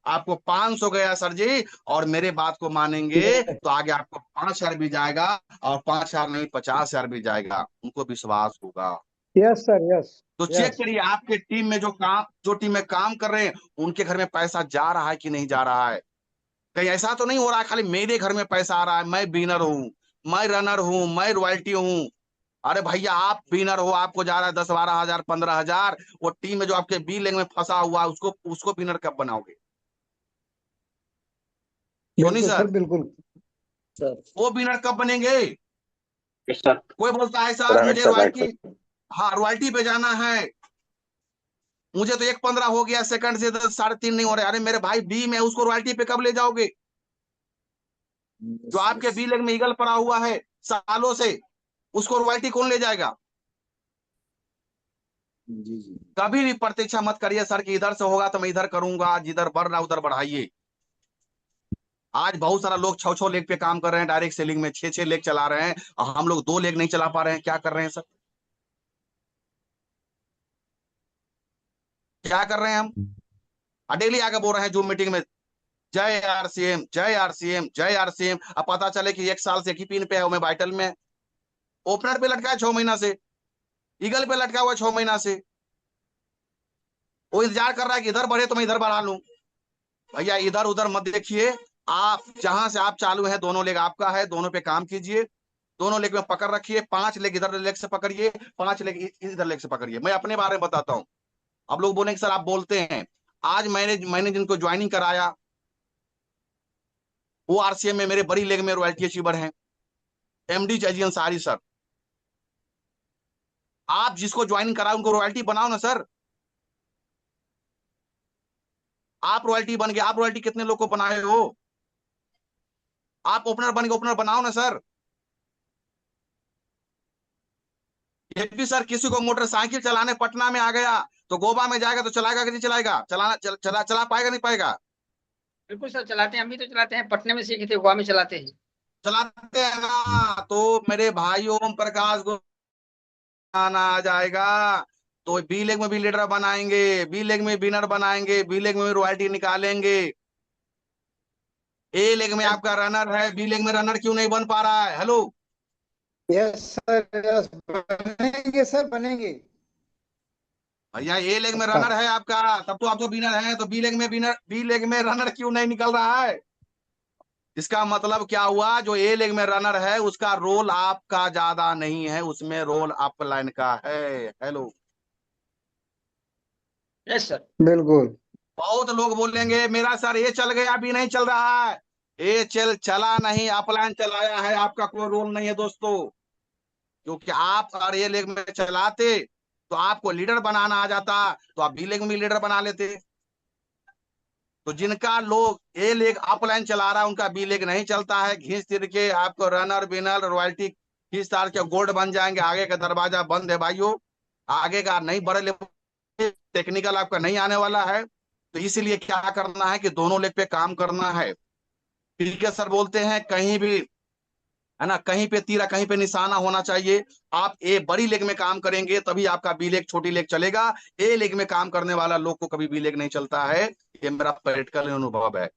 आपको 500 गया सर जी, और मेरे बात को मानेंगे तो आगे आपको 5,000 भी जाएगा, और 5,000 नहीं 50,000 भी जाएगा, उनको विश्वास होगा। Yes sir. यस। तो चेक यस। करिए आपके टीम में जो टीम में काम कर रहे हैं उनके घर में पैसा जा रहा है कि नहीं जा रहा है। कहीं ऐसा तो नहीं हो रहा है खाली मेरे घर में पैसा आ रहा है, मैं विनर हूं, मैं रनर हूं, मैं रॉयल्टी हूं। अरे भैया आप विनर हो, आपको जा रहा है 10-12 हजार 15,000, वो टीम में जो आपके बी लेंग में फंसा हुआ है उसको उसको विनर कब बनाओगे सोनी बिल्कुल सर, सर, बिल्कुल। सर। वो विनर कब बनेंगे। Yes sir. कोई बोलता है सर राइट मुझे सर, राइट रॉयल्टी, सर। हाँ रॉयल्टी पे जाना है, मुझे तो 1.15 हो गया, सेकंड से 3.5 नहीं हो रहे। अरे मेरे भाई बी में उसको रॉयल्टी पे कब ले जाओगे। जो यस आपके यस। बी लेग में ईगल पड़ा हुआ है सालों से, उसको रॉयल्टी कौन ले जाएगा। जी जी। कभी भी प्रतीक्षा मत करिए सर कि इधर से होगा तो मैं इधर करूंगा, जिधर बढ़ रहा उधर बढ़ाइए। आज बहुत सारा लोग 6-6 लेग पे काम कर रहे हैं, डायरेक्ट सेलिंग में 6-6 लेग चला रहे हैं, और हम लोग 2 लेग नहीं चला पा रहे हैं। क्या कर रहे हैं सर, क्या कर रहे हैं हम। डेली आके बोल रहे हैं जूम मीटिंग में, जय आरसीएम जय आरसीएम जय आरसीएम, अब पता चले कि 1 साल से एक ही पिन पे है, मैं बाइटल में ओपनर पे लटका है 6 महीना से, ईगल पे लटका हुआ 6 महीना से। वो इंतजार कर रहा है कि इधर बढ़े तो मैं इधर बढ़ा लूं। भैया इधर उधर मत देखिए, आप जहां से आप चालू है, दोनों लेग आपका है, दोनों पे काम कीजिए। दोनों लेग में पकड़ रखिए, 5 लेग इधर लेग से पकड़िए, 5 लेग इधर लेग से पकड़िए। मैं अपने बारे में बताता हूँ। अब लोग बोलेंगे सर आप बोलते हैं। आज मैंने जिनको ज्वाइनिंग कराया, वो आरसीएम में मेरे बड़ी लेग में रॉयल्टी अचीवर हैं, एमडी जजी अंसारी सर। आप जिसको ज्वाइनिंग कराया उनको रॉयल्टी बनाओ ना सर। आप रॉयल्टी बन गए, आप रॉयल्टी कितने लोग को बनाए हो? आप ओपनर बन गए, ओपनर बनाओ ना सर। ये भी सर किसी को मोटरसाइकिल चलाने पटना में आ गया तो गोवा में जाएगा तो चलाएगा कि नहीं चलाएगा? चला पाएगा नहीं पाएगा? बिल्कुल सर, चलाते हैं, हम भी तो चलाते हैं, पटने में सीखे थे, गोवा में चलाते हैं। चलाते हैं ना। तो मेरे भाई ओम प्रकाश को आना आ जाएगा तो बी लेग में भी लीडर बनाएंगे, बी लेग में विनर बनाएंगे, बी लेग में भी रॉयल्टी निकालेंगे। ए लेग में आपका रनर है, बी लेग में रनर क्यों नहीं बन पा रहा है? हेलो यस सर, यस बनेंगे सर, बनेंगे। भैया, ए लेग में पक्का। रनर है आपका, तब तो आप तो विनर है, तो बी लेग में रनर क्यों नहीं निकल रहा है? इसका मतलब क्या हुआ? जो ए लेग में रनर है उसका रोल आपका ज्यादा नहीं है, उसमें रोल अपलाइन का है। Hello yes sir. बिल्कुल। बहुत लोग बोलेंगे मेरा सर ये चल गया, अभी नहीं चल रहा है। ये चला नहीं, अपलाइन चलाया है, आपका कोई रोल नहीं है दोस्तों। क्योंकि आप अगर ये लेग में चलाते तो आपको लीडर बनाना आ जाता, तो आप बी लेग में लीडर बना लेते। तो जिनका लोग ए लेग अपलाइन चला रहा है उनका बी लेग नहीं चलता है, घींच तिर के आपको रनर विनर रॉयल्टी खींच तार के गोल्ड बन जाएंगे। आगे का दरवाजा बंद है भाइयों, आगे का नहीं बड़े लेवल टेक्निकल आपका नहीं आने वाला है। तो इसीलिए क्या करना है कि दोनों लेग पे काम करना है। क्रिकेट सर बोलते हैं कहीं भी, है ना, कहीं पे तीरा कहीं पे निशाना होना चाहिए। आप ए बड़ी लेग में काम करेंगे तभी आपका बी लेग छोटी लेग चलेगा। ए लेग में काम करने वाला लोग को कभी बी लेग नहीं चलता है, ये मेरा प्रैक्टिकल अनुभव है।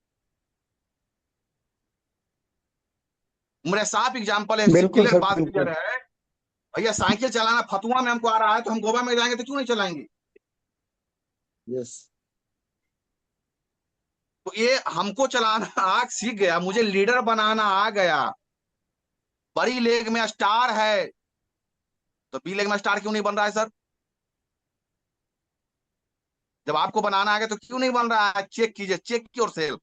मेरा साफ एग्जाम्पल है, बिल्कुल क्लियर सर, बात क्लियर बिल्कुल। है। भैया साइकिल चलाना फतुआ में हमको आ रहा है तो हम गोवा में जाएंगे तो क्यों नहीं चलाएंगे? यस। तो ये हमको चलाना आग सीख गया, मुझे लीडर बनाना आ गया। बड़ी लेग में स्टार है तो बी लेग में स्टार क्यों नहीं बन रहा है सर? जब आपको बनाना आ गया तो क्यों नहीं बन रहा है? चेक कीजिए, चेक योर सेल्फ।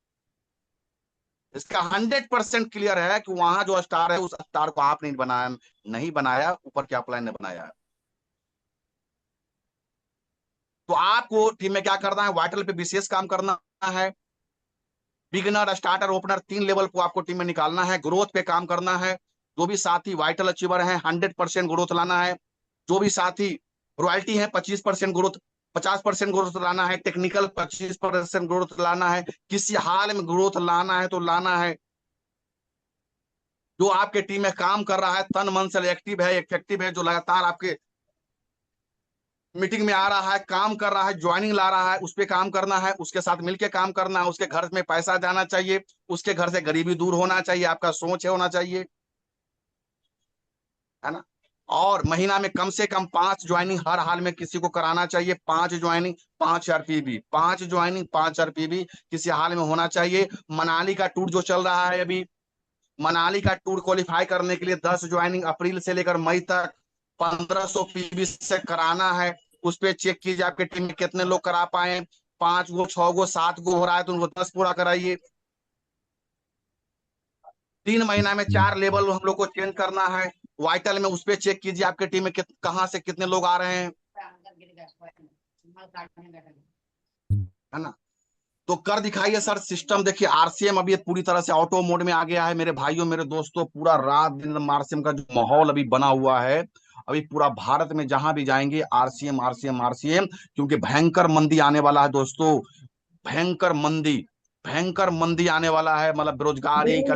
इसका 100% क्लियर है कि वहां जो स्टार है उस स्टार को आप नहीं बनाया, नहीं बनाया, ऊपर के अपलाइन ने बनाया है। तो आपको टीम में क्या करना है? वाइटल पे विशेष काम करना है। बिगनर स्टार्टर ओपनर 3 लेवल को आपको टीम में निकालना है। ग्रोथ पे काम करना है। जो भी साथी वाइटल अचीवर है 100% ग्रोथ लाना है। जो भी साथी रॉयल्टी है 25% ग्रोथ, 50% ग्रोथ लाना है। टेक्निकल 25% ग्रोथ लाना है। किसी हाल में ग्रोथ लाना है तो लाना है। जो आपके टीम में काम कर रहा है, तन मन से एक्टिव है, इफेक्टिव है, जो लगातार आपके मीटिंग में आ रहा है, काम कर रहा है, ज्वाइनिंग ला रहा है, उस पर काम करना है, उसके साथ मिलकर काम करना है। उसके घर में पैसा जाना चाहिए, उसके घर से गरीबी दूर होना चाहिए, आपका सोच है होना चाहिए, है ना। और महीना में कम से कम 5 ज्वाइनिंग हर हाल में किसी को कराना चाहिए। 5 ज्वाइनिंग 5 आरपीबी, 5 ज्वाइनिंग 5 आरपीबी किसी हाल में होना चाहिए। मनाली का टूर जो चल रहा है अभी, मनाली का टूर क्वालिफाई करने के लिए 10 ज्वाइनिंग अप्रैल से लेकर मई तक 1500 पीबी से कराना है। उस पर चेक कीजिए आपके टीम में कितने लोग करा पाए। 5 गो 6 गो 7 गो हो रहा है तो उनको 10 पूरा कराइए। 3 महीना में 4 लेवल हम लोग को चेंज करना है। वाइटल में उस पर चेक कीजिए आपके टीम में कहाँ से कितने लोग आ रहे हैं, है ना। तो कर दिखाइए सर सिस्टम। देखिए आरसीएम अभी पूरी तरह से ऑटो मोड में आ गया है मेरे भाइयों मेरे दोस्तों। पूरा रात दिन आरसीएम का जो माहौल अभी बना हुआ है, अभी पूरा भारत में जहां भी जाएंगे आरसीएम आरसीएम आरसीएम। क्योंकि भयंकर मंदी आने वाला है दोस्तों, भयंकर मंदी, भयंकर मंदी आने वाला है। मतलब बेरोजगारी का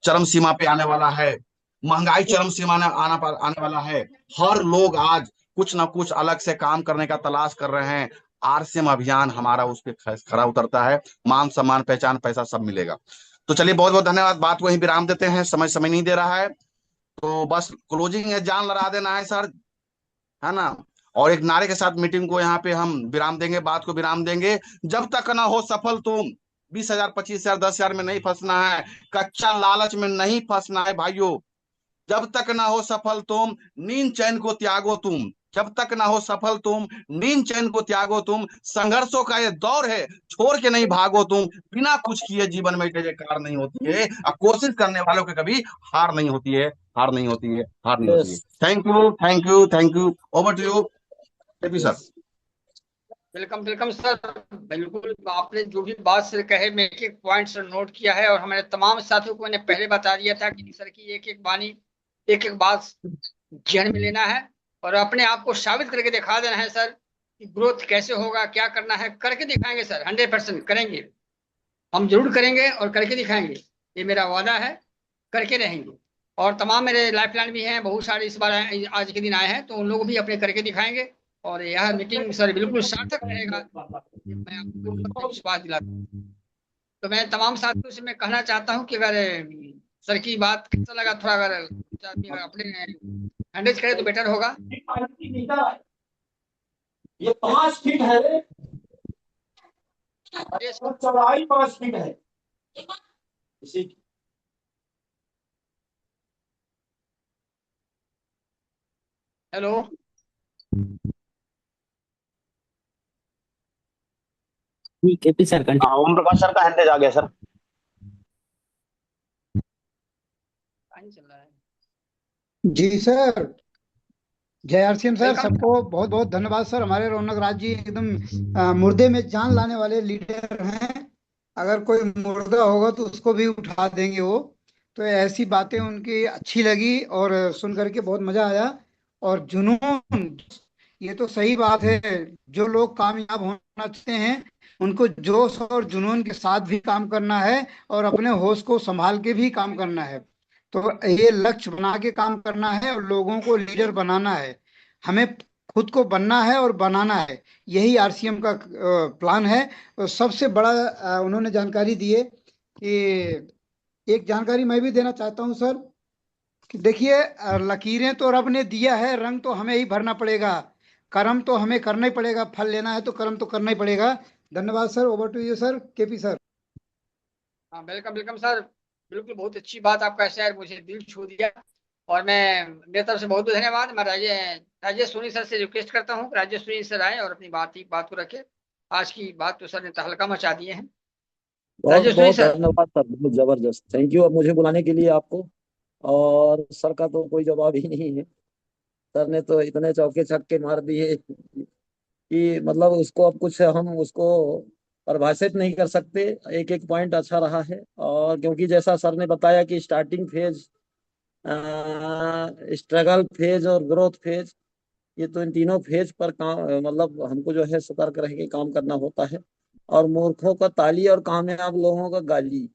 चरम सीमा पे आने वाला है, महंगाई चरम सीमा आने वाला है। हर लोग आज कुछ ना कुछ अलग से काम करने का तलाश कर रहे हैं। आरसीएम अभियान हमारा उस पर खरा उतरता है। मान सम्मान पहचान पैसा सब मिलेगा। तो चलिए बहुत बहुत धन्यवाद, बात वहीं विराम देते हैं, समय समय नहीं दे रहा है। तो बस क्लोजिंग है, जान लड़ा देना है सर, है ना। और एक नारे के साथ मीटिंग को यहाँ पे हम विराम देंगे, बात को विराम देंगे। जब तक ना हो सफल तुम, 20,000, 25,000, 10,000 में नहीं फंसना है, कच्चा लालच में नहीं फंसना है भाइयों। जब तक ना हो सफल तुम, नींद चैन को त्यागो तुम। जब तक ना हो सफल तुम, नींद चैन को त्यागो तुम। संघर्षों का ये दौर है, छोड़ के नहीं भागो तुम। बिना कुछ किए जीवन में जय जयकार नहीं होती है, और कोशिश करने वालों के कभी हार नहीं होती है, हार नहीं होती है, हार नहीं होती है। Yes thank you, thank you, thank you. Over to you KP sir. Yes welcome welcome sir. बिल्कुल आपने जो भी बात सर कहे, मैं एक एक पॉइंट सर नोट किया है, और हमारे तमाम साथियों को मैंने पहले बता दिया था कि सर की एक एक वाणी, एक एक बात ध्यान में लेना है, और अपने आप को साबित करके दिखा देना है सर कि ग्रोथ कैसे होगा, क्या करना है, करके दिखाएंगे सर। 100% करेंगे, हम जरूर करेंगे और करके दिखाएंगे, ये मेरा वादा है। करके रहेंगे। और तमाम मेरे लाइफलाइन भी हैं, बहुत सारे इस बार आज के दिन आए हैं, तो उन लोग को भी अपने करके दिखाएंगे। और यह मीटिंग सर बिल्कुल सार्थक रहेगा, मैं आपको पूर्ण विश्वास दिलाता हूं। तो मैं तमाम साथियों से मैं कहना चाहता हूँ कि अगर सर की बात कैसा लगा, थोड़ा अगर आदमी अगर अपने हैंडल करे तो बेटर होगा। ये 5 फीट है, ये और चौड़ाई 5 फीट है। इसी hello. KP sir continue. Om Prakash sir का हैंडेज आ गया सर। टाइम चल रहा है। जी सर। जय आरसीएम सर, वेलकम। सबको बहुत बहुत धन्यवाद सर। हमारे रौनक राज जी एकदम मुर्दे में जान लाने वाले लीडर हैं। अगर कोई मुर्दा होगा तो उसको भी उठा देंगे वो। तो ऐसी बातें उनकी अच्छी लगी और सुन करके बहुत मजा आया। और जुनून, ये तो सही बात है। जो लोग कामयाब होना चाहते हैं उनको जोश और जुनून के साथ भी काम करना है, और अपने होश को संभाल के भी काम करना है। तो ये लक्ष्य बना के काम करना है और लोगों को लीडर बनाना है। हमें खुद को बनना है और बनाना है। यही आरसीएम का प्लान है। और सबसे बड़ा उन्होंने जानकारी दी है कि एक जानकारी मैं भी देना चाहता हूं सर, कि देखिए लकीरें तो रब ने दिया है, रंग तो हमें ही भरना पड़ेगा। कर्म तो हमें करना ही पड़ेगा, फल लेना है तो कर्म तो करना ही पड़ेगा। धन्यवाद sir. Over to you sir, KP sir. हाँ, वेलकम वेलकम सर। बिल्कुल बहुत अच्छी बात आपका शेयर, मुझे दिल छू दिया। और मैं मेरी तरफ से बहुत बहुत धन्यवाद। मैं राजेश सोनी सर से रिक्वेस्ट करता हूँ, राजेश सोनी सर आए और अपनी बात को रखे। आज की बात तो सर ने तहलका मचा दिए हैं। बहुत राजेश सोनी बहुत सर। धन्यवाद सर, बहुत जबरदस्त। थैंक यू अब मुझे बुलाने के लिए आपको। और सर का तो कोई जवाब ही नहीं है। सर ने तो इतने चौके छक्के मार दिए कि मतलब उसको अब कुछ हम उसको परिभाषित नहीं कर सकते। एक एक पॉइंट अच्छा रहा है। और क्योंकि जैसा सर ने बताया कि स्टार्टिंग फेज, स्ट्रगल फेज और ग्रोथ फेज, ये तो इन तीनों फेज पर काम मतलब हमको जो है सतर्क रह के काम करना होता है। और मूर्खों का ताली और कामयाब लोगों का गाली,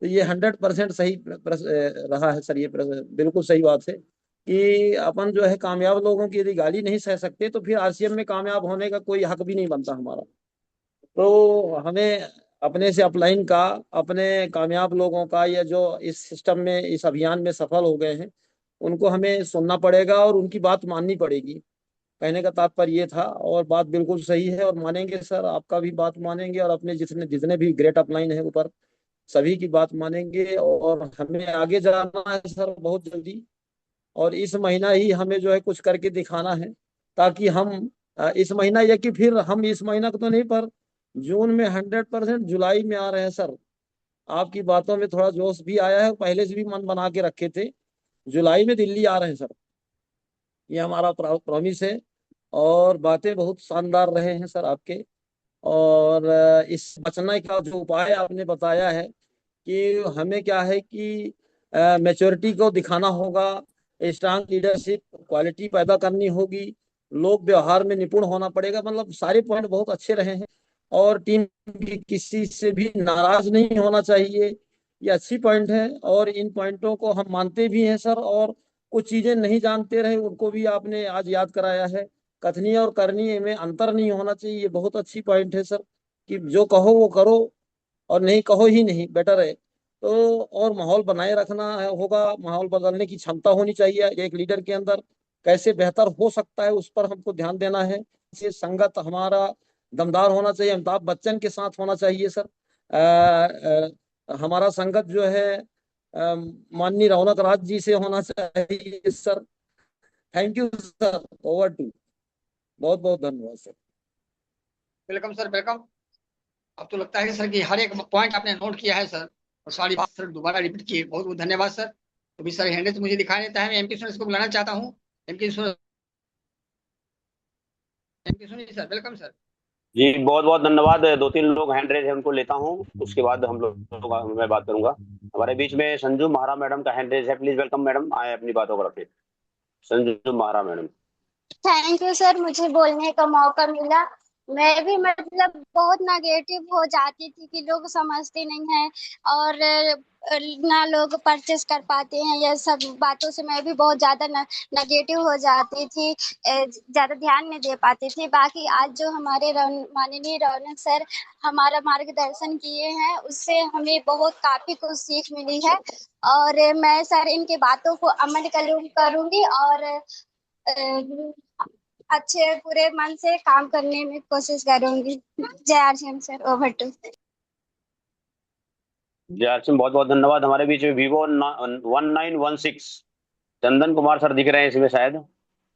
तो ये 100% सही रहा है सर। ये बिल्कुल सही बात है कि अपन जो है कामयाब लोगों की यदि गाली नहीं सह सकते तो फिर आरसीएम में कामयाब होने का कोई हक भी नहीं बनता हमारा। तो हमें अपने से अपलाइन का, अपने कामयाब लोगों का, या जो इस सिस्टम में इस अभियान में सफल हो गए हैं, उनको हमें सुनना पड़ेगा और उनकी बात माननी पड़ेगी। कहने का तात्पर्य ये था, और बात बिल्कुल सही है और मानेंगे सर, आपका भी बात मानेंगे और अपने जितने जितने भी ग्रेट अपलाइन है ऊपर सभी की बात मानेंगे। और हमें आगे जाना है सर बहुत जल्दी। और इस महीना ही हमें जो है कुछ करके दिखाना है, ताकि हम इस महीना, या कि फिर हम इस महीना को तो नहीं, पर जून में 100%, जुलाई में आ रहे हैं सर। आपकी बातों में थोड़ा जोश भी आया है, पहले से भी मन बना के रखे थे। जुलाई में दिल्ली आ रहे हैं सर, ये हमारा प्रॉमिस है। और बातें बहुत शानदार रहे हैं सर आपके। और इस बचने का जो उपाय आपने बताया है कि हमें क्या है कि मैच्योरिटी को दिखाना होगा, स्ट्रांग लीडरशिप क्वालिटी पैदा करनी होगी, लोग व्यवहार में निपुण होना पड़ेगा। मतलब सारे पॉइंट बहुत अच्छे रहे हैं। और टीम की किसी से भी नाराज नहीं होना चाहिए, ये अच्छी पॉइंट है। और इन पॉइंटों को हम मानते भी हैं सर। और कुछ चीजें नहीं जानते रहे उनको भी आपने आज याद कराया है। कथनीय और करणीय में अंतर नहीं होना चाहिए, ये बहुत अच्छी पॉइंट है सर। कि जो कहो वो करो, और नहीं कहो ही नहीं, बेटर है। तो और माहौल बनाए रखना होगा, माहौल बदलने की क्षमता होनी चाहिए एक लीडर के अंदर। कैसे बेहतर हो सकता है उस पर हमको ध्यान देना है। ये संगत हमारा दमदार होना चाहिए, अमिताभ बच्चन के साथ होना चाहिए सर। हमारा संगत जो है माननीय रौनक राज जी से होना चाहिए sir. Thank you sir, over to. बहुत बहुत धन्यवाद सर। Welcome sir, welcome. अब तो लगता है सर कि हर एक पॉइंट आपने नोट किया है सर, और सारी बात सर दोबारा रिपीट की। बहुत बहुत धन्यवाद सर। तो भी सर हैंड मुझे दिखाई देता है, मैं एमपी सुनील को बुलाना चाहता हूँ। MP Sunil, MP Sunil sir, welcome sir. जी बहुत बहुत धन्यवाद। दो तीन लोग हैंड रेज है, उनको लेता हूँ, उसके बाद हम लोग मैं बात करूंगा। हमारे बीच में संजू महारा मैडम का हैंड रेज है, प्लीज वेलकम मैडम, आए अपनी बातों को रखें। संजू महारा मैडम। थैंक यू सर, मुझे बोलने का मौका मिला। मैं भी मतलब बहुत नेगेटिव हो जाती थी कि लोग समझते नहीं हैं और ना लोग परचेस कर पाते हैं, ये सब बातों से मैं भी बहुत ज़्यादा नेगेटिव हो जाती थी, ज़्यादा ध्यान नहीं दे पाती थी। बाकी आज जो हमारे माननीय रौनक सर हमारा मार्गदर्शन किए हैं, उससे हमें बहुत काफ़ी कुछ सीख मिली है और मैं सर इनके बातों को अमल करूँगी और अच्छे पूरे मन से काम करने में कोशिश करूंगी। जय आरसीएम सर, ओवर टू। जी आरसिम, बहुत बहुत धन्यवाद। हमारे बीच में Vivo 1916 चंदन कुमार सर दिख रहे हैं इसमें शायद,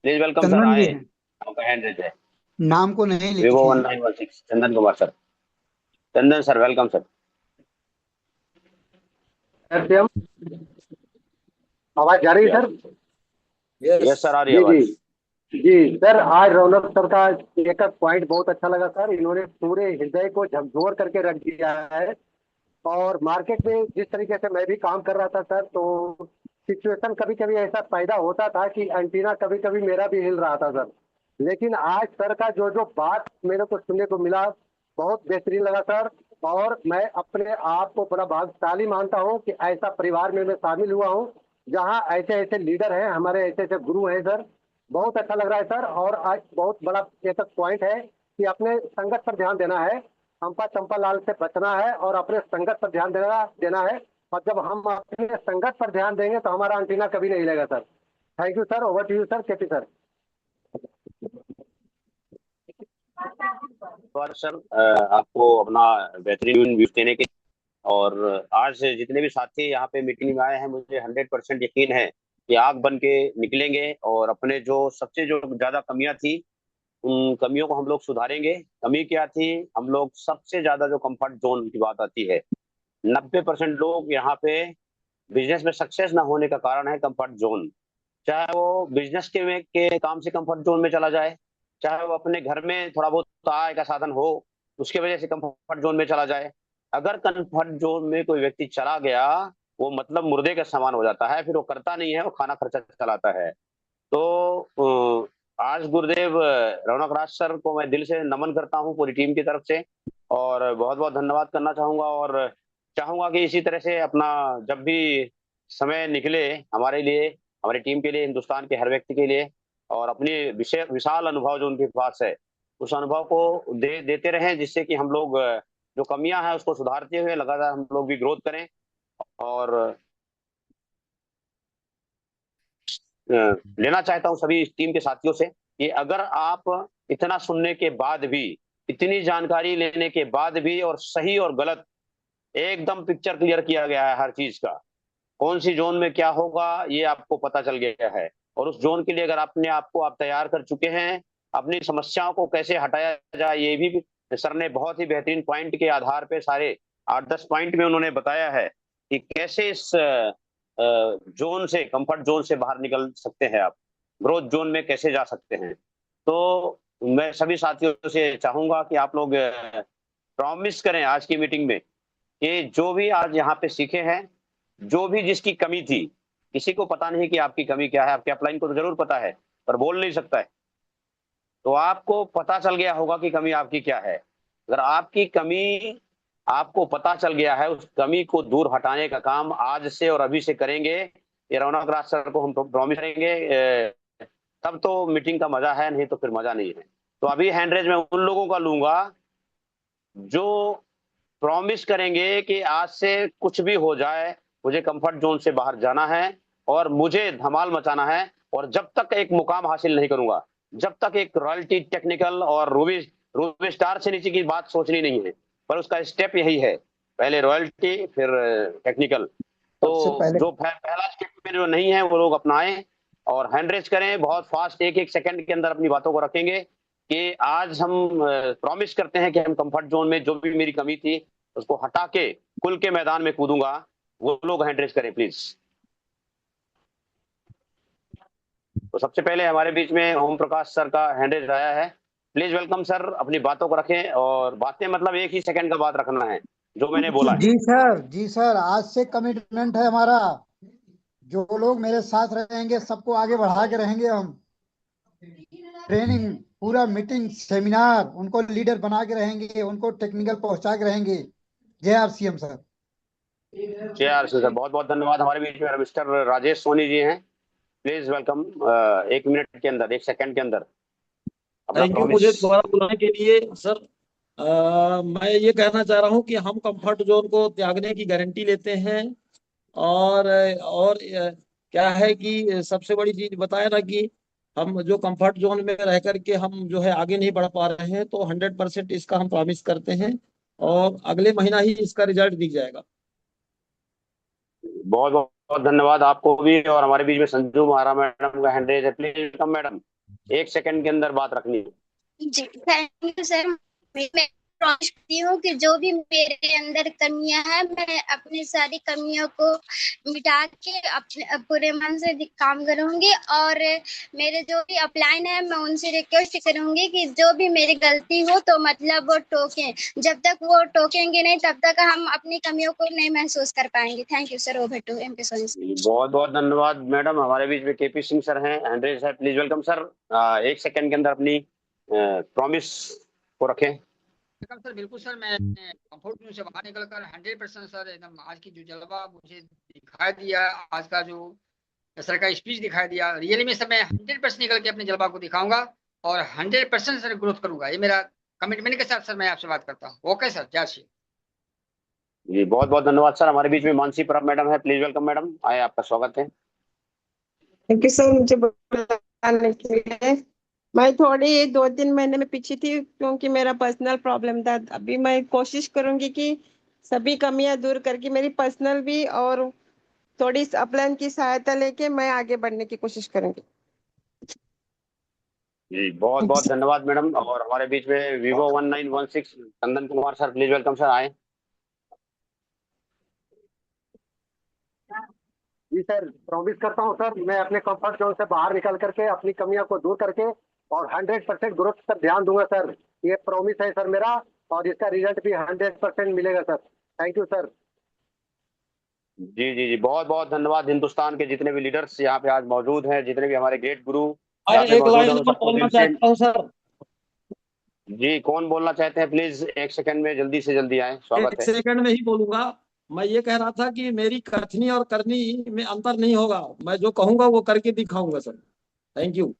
प्लीज वेलकम सर, चंदन जी आए। हैं, आपका हैंड रेज है। नाम को नहीं Vivo लिखे हैं। 1916 चंदन कुमार सर। चंदन सर वेलकम सर। आवाज जा रही है सर? यस सर, आ रही है जी आवाज। जी जी सर, आज रौनक सर का एक पॉइंट बहुत अच्छा लगा सर। इन्होंने पूरे हृदय को झकझोर करके रख दिया है। और मार्केट में जिस तरीके से मैं भी काम कर रहा था सर, तो सिचुएशन कभी कभी ऐसा पैदा होता था कि एंटीना कभी कभी मेरा भी हिल रहा था सर। लेकिन आज सर का जो जो बात मेरे को सुनने को मिला, बहुत बेहतरीन लगा सर। और मैं अपने आप को बड़ा भाग्यशाली मानता हूँ कि ऐसा परिवार में मैं शामिल हुआ हूँ, जहाँ ऐसे ऐसे लीडर हैं, हमारे ऐसे ऐसे गुरु हैं सर। बहुत अच्छा लग रहा है सर। और आज बहुत बड़ा एक पॉइंट है कि अपने संगत पर ध्यान देना है, चंपा चंपा लाल से बचना है और अपने संगत पर ध्यान देना देना है। और जब हम अपने संगत पर ध्यान देंगे तो हमारा एंटीना कभी नहीं हिलेगा sir. Thank you sir, over to you sir, KP sir. Sir आपको अपना बेहतरीन व्यूज देने के, और आज जितने भी साथी यहाँ पे मीटिंग में आए हैं, मुझे 100% यकीन है कि आग बन के निकलेंगे और अपने जो सबसे जो ज्यादा कमियां थी, उन कमियों को हम लोग सुधारेंगे। कमी क्या थी? हम लोग सबसे ज्यादा जो कंफर्ट जोन की बात आती है, 90% लोग यहाँ पे बिजनेस में सक्सेस ना होने का कारण है कंफर्ट जोन। चाहे वो बिजनेस के काम से कंफर्ट जोन में चला जाए, चाहे वो अपने घर में थोड़ा बहुत आय का साधन हो उसके वजह से कंफर्ट जोन में चला जाए। अगर कंफर्ट जोन में कोई व्यक्ति चला गया, वो मतलब मुर्दे का समान हो जाता है, फिर वो करता नहीं है, वो खाना खर्चा चलाता है। तो आज गुरुदेव रौनक राज सर को मैं दिल से नमन करता हूँ पूरी टीम की तरफ से, और बहुत बहुत धन्यवाद करना चाहूंगा। और चाहूंगा कि इसी तरह से अपना जब भी समय निकले हमारे लिए, हमारी टीम के लिए, हिंदुस्तान के हर व्यक्ति के लिए, और अपनी विशाल अनुभव जो उनके पास है, उस अनुभव को देते रहें, जिससे कि हम लोग जो कमियां हैं उसको सुधारते हुए लगातार हम लोग भी ग्रोथ करें। और लेना चाहता हूं सभी टीम के साथियों से कि अगर आप इतना सुनने के बाद भी, इतनी जानकारी लेने के बाद भी, और सही और गलत एकदम पिक्चर क्लियर किया गया है हर चीज का, कौन सी जोन में क्या होगा ये आपको पता चल गया है, और उस जोन के लिए अगर अपने आप को आप तैयार कर चुके हैं, अपनी समस्याओं को कैसे हटाया जाए ये भी सर ने बहुत ही बेहतरीन पॉइंट के आधार पे सारे 8-10 पॉइंट में उन्होंने बताया है कि कैसे इस जोन से, कंफर्ट जोन से बाहर निकल सकते हैं आप, ग्रोथ जोन में कैसे जा सकते हैं। तो मैं सभी साथियों से चाहूंगा कि आप लोग प्रॉमिस करें आज की मीटिंग में कि जो भी आज यहाँ पे सीखे हैं, जो भी जिसकी कमी थी, किसी को पता नहीं कि आपकी कमी क्या है, आपके अपलाइन को तो जरूर पता है पर बोल नहीं सकता है, तो आपको पता चल गया होगा कि कमी आपकी क्या है। अगर आपकी कमी आपको पता चल गया है, उस कमी को दूर हटाने का काम आज से और अभी से करेंगे, ये रौनक राज सर को हम प्रॉमिस करेंगे, तब तो मीटिंग का मजा है, नहीं तो फिर मजा नहीं है। तो अभी हैंड रेज में उन लोगों का लूंगा जो प्रॉमिस करेंगे कि आज से कुछ भी हो जाए, मुझे कंफर्ट जोन से बाहर जाना है, और मुझे धमाल मचाना है। और जब तक एक मुकाम हासिल नहीं करूंगा, जब तक एक रॉयल्टी, टेक्निकल और रूबी स्टार से नीचे की बात सोचनी नहीं है, पर उसका स्टेप यही है, पहले रॉयल्टी फिर टेक्निकल। सबसे तो पहले जो पहला स्टेप में जो नहीं है वो लोग अपनाएं और हैंड रेज करें बहुत फास्ट, एक एक सेकंड के अंदर अपनी बातों को रखेंगे कि आज हम प्रॉमिस करते हैं कि हम कंफर्ट जोन में जो भी मेरी कमी थी उसको हटा के खुल के मैदान में कूदूंगा। वो लोग हैंड रेज करें प्लीज। तो सबसे पहले हमारे बीच में ओम प्रकाश सर का हैंड रेज आया है। प्लीज वेलकम सर, अपनी बातों को रखें और बातें मतलब एक ही सेकंड का बात रखना है जो मैंने बोला है। जी सर, आज से कमिटमेंट है हमारा। जो लोग मेरे साथ रहेंगे सबको आगे बढ़ा के रहेंगे हम। ट्रेनिंग, पूरा मीटिंग, सेमिनार, उनको लीडर बना के रहेंगे, उनको टेक्निकल पहुंचा के रहेंगे। जय आरसीएम सर। जय सर, बहुत बहुत धन्यवाद। हमारे बीच में मिस्टर राजेश सोनी जी हैं, प्लीज वेलकम। 1 मिनट के अंदर, 1 सेकंड के अंदर अपना थैंक यू मुझे प्रॉमिस। दोबारा बुलाने के लिए सर। मैं ये कहना चाह रहा हूँ कि हम कंफर्ट जोन को त्यागने की गारंटी लेते हैं। और क्या है कि सबसे बड़ी चीज बताया ना कि हम जो कंफर्ट जोन में रह करके हम जो है आगे नहीं बढ़ पा रहे हैं, तो 100% इसका हम प्रॉमिस करते हैं और अगले महीना ही इसका रिजल्ट दिख जाएगा। बहुत बहुत धन्यवाद आपको भी। और हमारे बीच में संजू महारा मैडम का हैंड रेज है, प्लीज वेलकम मैडम। 1 सेकंड के अंदर बात रखनी है। जी थैंक यू सर। मैं प्रॉमिस करती हूँ कि जो भी मेरे अंदर कमियां हैं मैं अपनी सारी कमियों को मिटा के अपने पूरे मन से काम करूंगी। और मेरे जो भी अपलाइन है मैं उनसे रिक्वेस्ट करूंगी कि जो भी मेरी गलती हो तो मतलब वो टोकें। जब तक वो टोकेंगे नहीं तब तक हम अपनी कमियों को नहीं महसूस कर पाएंगे। Thank you sir. Over to MP Soni. बहुत बहुत धन्यवाद मैडम। हमारे बीच में केपी सिंह सर हैं, हैंड रेज है, प्लीज वेलकम सर। 1 सेकंड के अंदर अपनी प्रॉमिस को रखें। Welcome sir. बिल्कुल सर, मैं कंफर्ट जोन से बाहर निकलकर 100% सर एकदम आज की जो जलवा मुझे दिखाई दिया, आज का जो सर का स्पीच दिखाई दिया, रियली में सर मैं 100% निकल के अपने जलवा को दिखाऊंगा और 100% सर ग्रोथ करूंगा। ये मेरा कमिटमेंट के साथ सर मैं आपसे बात करता हूँ। ओके सर, जय श्री। जी बहुत बहुत धन्यवाद सर। हमारे बीच में मानसी परब मैडम है, प्लीज वेलकम मैडम। आए, आपका स्वागत है। थैंक यू सर मुझे बुलाने के लिए। मैं थोड़ी 2-3 महीने में पीछे थी क्योंकि मेरा पर्सनल प्रॉब्लम था। अभी मैं कोशिश करूंगी कि सभी कमियां दूर करके मेरी पर्सनल भी और थोड़ी अपलाइन की सहायता लेके मैं आगे बढ़ने की कोशिश करूंगी। जी बहुत बहुत धन्यवाद मैडम। और हमारे बीच में Vivo 1916 Chandan Kumar sir, please welcome sir. आए। जी सर, प्रॉमिस करता हूँ सर, मैं अपने कंफर्ट जोन से बाहर निकल करके अपनी कमियों को दूर करके और 100% ग्रोथ पर ध्यान दूंगा सर। ये प्रॉमिस है सर मेरा, और इसका रिजल्ट भी 100% मिलेगा सर। Thank you sir. जी जी जी, बहुत बहुत धन्यवाद। हिंदुस्तान के जितने भी लीडर्स यहाँ पे आज मौजूद हैं, जितने भी हमारे ग्रेट गुरु मैं यहाँ पे एक मौजूद लाइन हैं, और उन सबको बोलना दिल से। चाहता हूँ सर। जी कौन बोलना चाहते हैं? प्लीज 1 सेकंड में जल्दी से जल्दी आए, स्वागत एक है। सेकंड में ही बोलूंगा। मैं ये कह रहा था कि मेरी कथनी और करनी में अंतर नहीं होगा। मैं जो कहूंगा वो करके दिखाऊंगा sir. Thank you.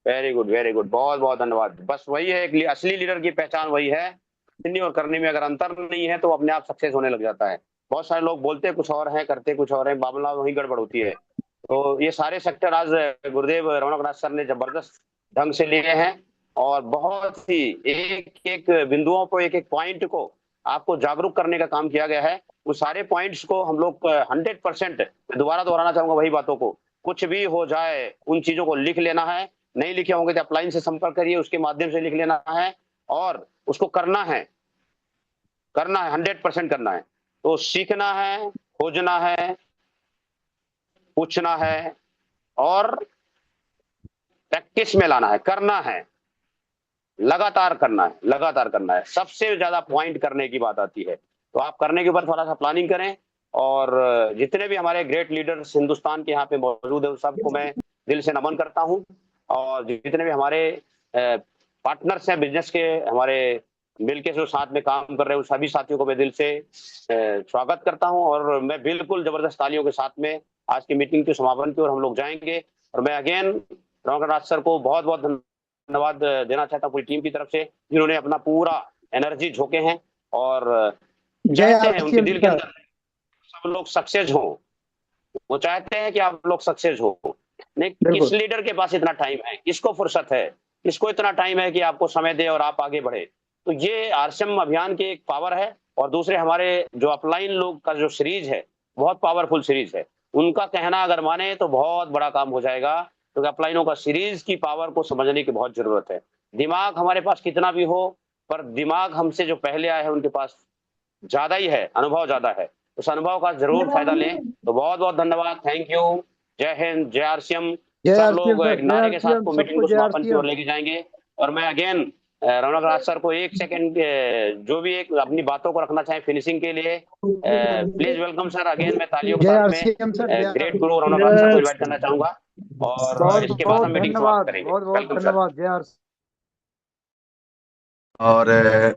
Very good very good, बहुत बहुत धन्यवाद। बस वही है, एक असली लीडर की पहचान वही है। करनी और करने में अगर अंतर नहीं है तो अपने आप सक्सेस होने लग जाता है। बहुत सारे लोग बोलते कुछ और हैं, करते कुछ और है, मामला वही गड़बड़ होती है। तो ये सारे सेक्टर आज गुरुदेव रमणक नाथ सर ने जबरदस्त ढंग से लिए हैं और बहुत ही एक एक बिंदुओं को, एक एक पॉइंट को आपको जागरूक करने का काम किया गया है। उन सारे पॉइंट्स को हम लोग 100%, दोबारा दोहराना चाहूंगा वही बातों को, कुछ भी हो जाए उन चीजों को लिख लेना है। नहीं लिखे होंगे तो अपलाइन से संपर्क करिए, उसके माध्यम से लिख लेना है और उसको करना है, करना है, 100% करना है। तो सीखना है, खोजना है, पूछना है और प्रैक्टिस में लाना है, करना है, लगातार करना है, लगातार करना है। सबसे ज्यादा पॉइंट करने की बात आती है। तो आप करने के ऊपर थोड़ा सा प्लानिंग करें। और जितने भी हमारे ग्रेट लीडर्स हिंदुस्तान के यहाँ पे मौजूद है उन सबको मैं दिल से नमन करता हूँ। और जितने भी हमारे पार्टनर्स हैं बिजनेस के, हमारे मिलके जो साथ में काम कर रहे हैं, उन सभी साथियों को मैं दिल से स्वागत करता हूँ। और मैं बिल्कुल जबरदस्त तालियों के साथ में आज की मीटिंग के समापन की ओर हम लोग जाएंगे। और मैं अगेन रमणक नाथ सर को बहुत बहुत धन्यवाद देना चाहता हूँ पूरी टीम की तरफ से, जिन्होंने अपना पूरा एनर्जी झोंके हैं और जय चाहते हैं उनके आरसीएम दिल के सर। अंदर सब लोग सक्सेस हों। वो चाहते हैं कि आप लोग सक्सेस हो। नहीं, किस बिल्कुल। लीडर के पास इतना टाइम है, किसको फुर्सत है, किसको इतना टाइम है कि आपको समय दे और आप आगे बढ़े। तो ये आरसीएम अभियान की एक पावर है। और दूसरे हमारे जो अपलाइन लोग का जो सीरीज है, बहुत पावरफुल सीरीज है। उनका कहना अगर माने तो बहुत बड़ा काम हो जाएगा, क्योंकि अपलाइनों का सीरीज की पावर को समझने की बहुत जरूरत है। दिमाग हमारे पास कितना भी हो, पर दिमाग हमसे जो पहले आए हैं उनके पास ज्यादा ही है, अनुभव ज्यादा है। उस अनुभव का जरूर फायदा लें। तो बहुत बहुत धन्यवाद, थैंक यू। जय हिंद, जय आरसीएम। जय सब आरसीएम लोग सर, एक जय नारे के साथ आरसीएम, को मीटिंग सबको को जय समापन की ओर आरसीएम। लेके जाएंगे। और मैं अगेन रौनक राज सर को 1 सेकंड जो भी एक अपनी बातों को रखना चाहें फिनिशिंग के लिए, प्लीज वेलकम सर। अगेन मैं तालियों के जय साथ में आरसीएम सर, जय ग्रेट गुरु रौनक राज सर को इन्वाइट करना चाहूंगा। और बहुत इसके बाद हम बहुत मीटिंग समाप्त धन्यवाद, करेंगे। बहुत बहुत वेलकम सर। धन्यवाद। जय आरसीएम। और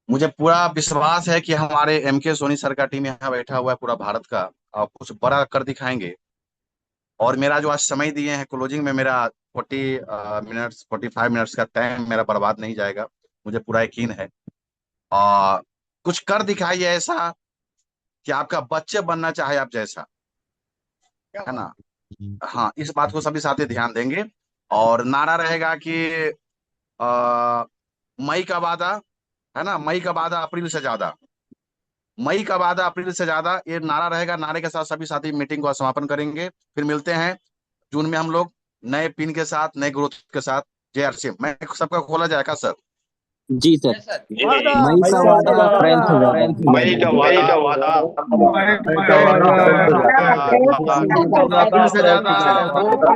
मुझे पूरा विश्वास है कि हमारे एमके सोनी सर का टीम यहाँ बैठा हुआ है पूरा भारत का, और कुछ बड़ा कर दिखाएंगे। और मेरा जो आज समय दिए हैं क्लोजिंग में, मेरा 45 मिनट्स का टाइम मेरा बर्बाद नहीं जाएगा, मुझे पूरा यकीन है। और कुछ कर दिखाइए ऐसा कि आपका बच्चे बनना चाहे आप जैसा, है ना। हाँ, इस बात को सभी साथी ध्यान देंगे। और नारा रहेगा कि आ, मई का वादा, है ना, मई का वादा अप्रैल से ज्यादा, मई का वादा अप्रैल से ज्यादा, ये नारा रहेगा। नारे के साथ सभी साथी मीटिंग का समापन करेंगे। फिर मिलते हैं जून में हम लोग नए पिन के साथ, नए ग्रोथ के साथ। जय आरसीएम। मैं सबका खोला जाएगा सर। जी सर। Yes sir. जी, वादा, मई का वादा अप्रैल से ज्यादा। मई का वादा अप्रैल से ज्यादा। अप्रैल से ज्यादा, मई का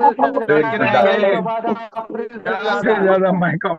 वादा अप्रैल से ज्यादा।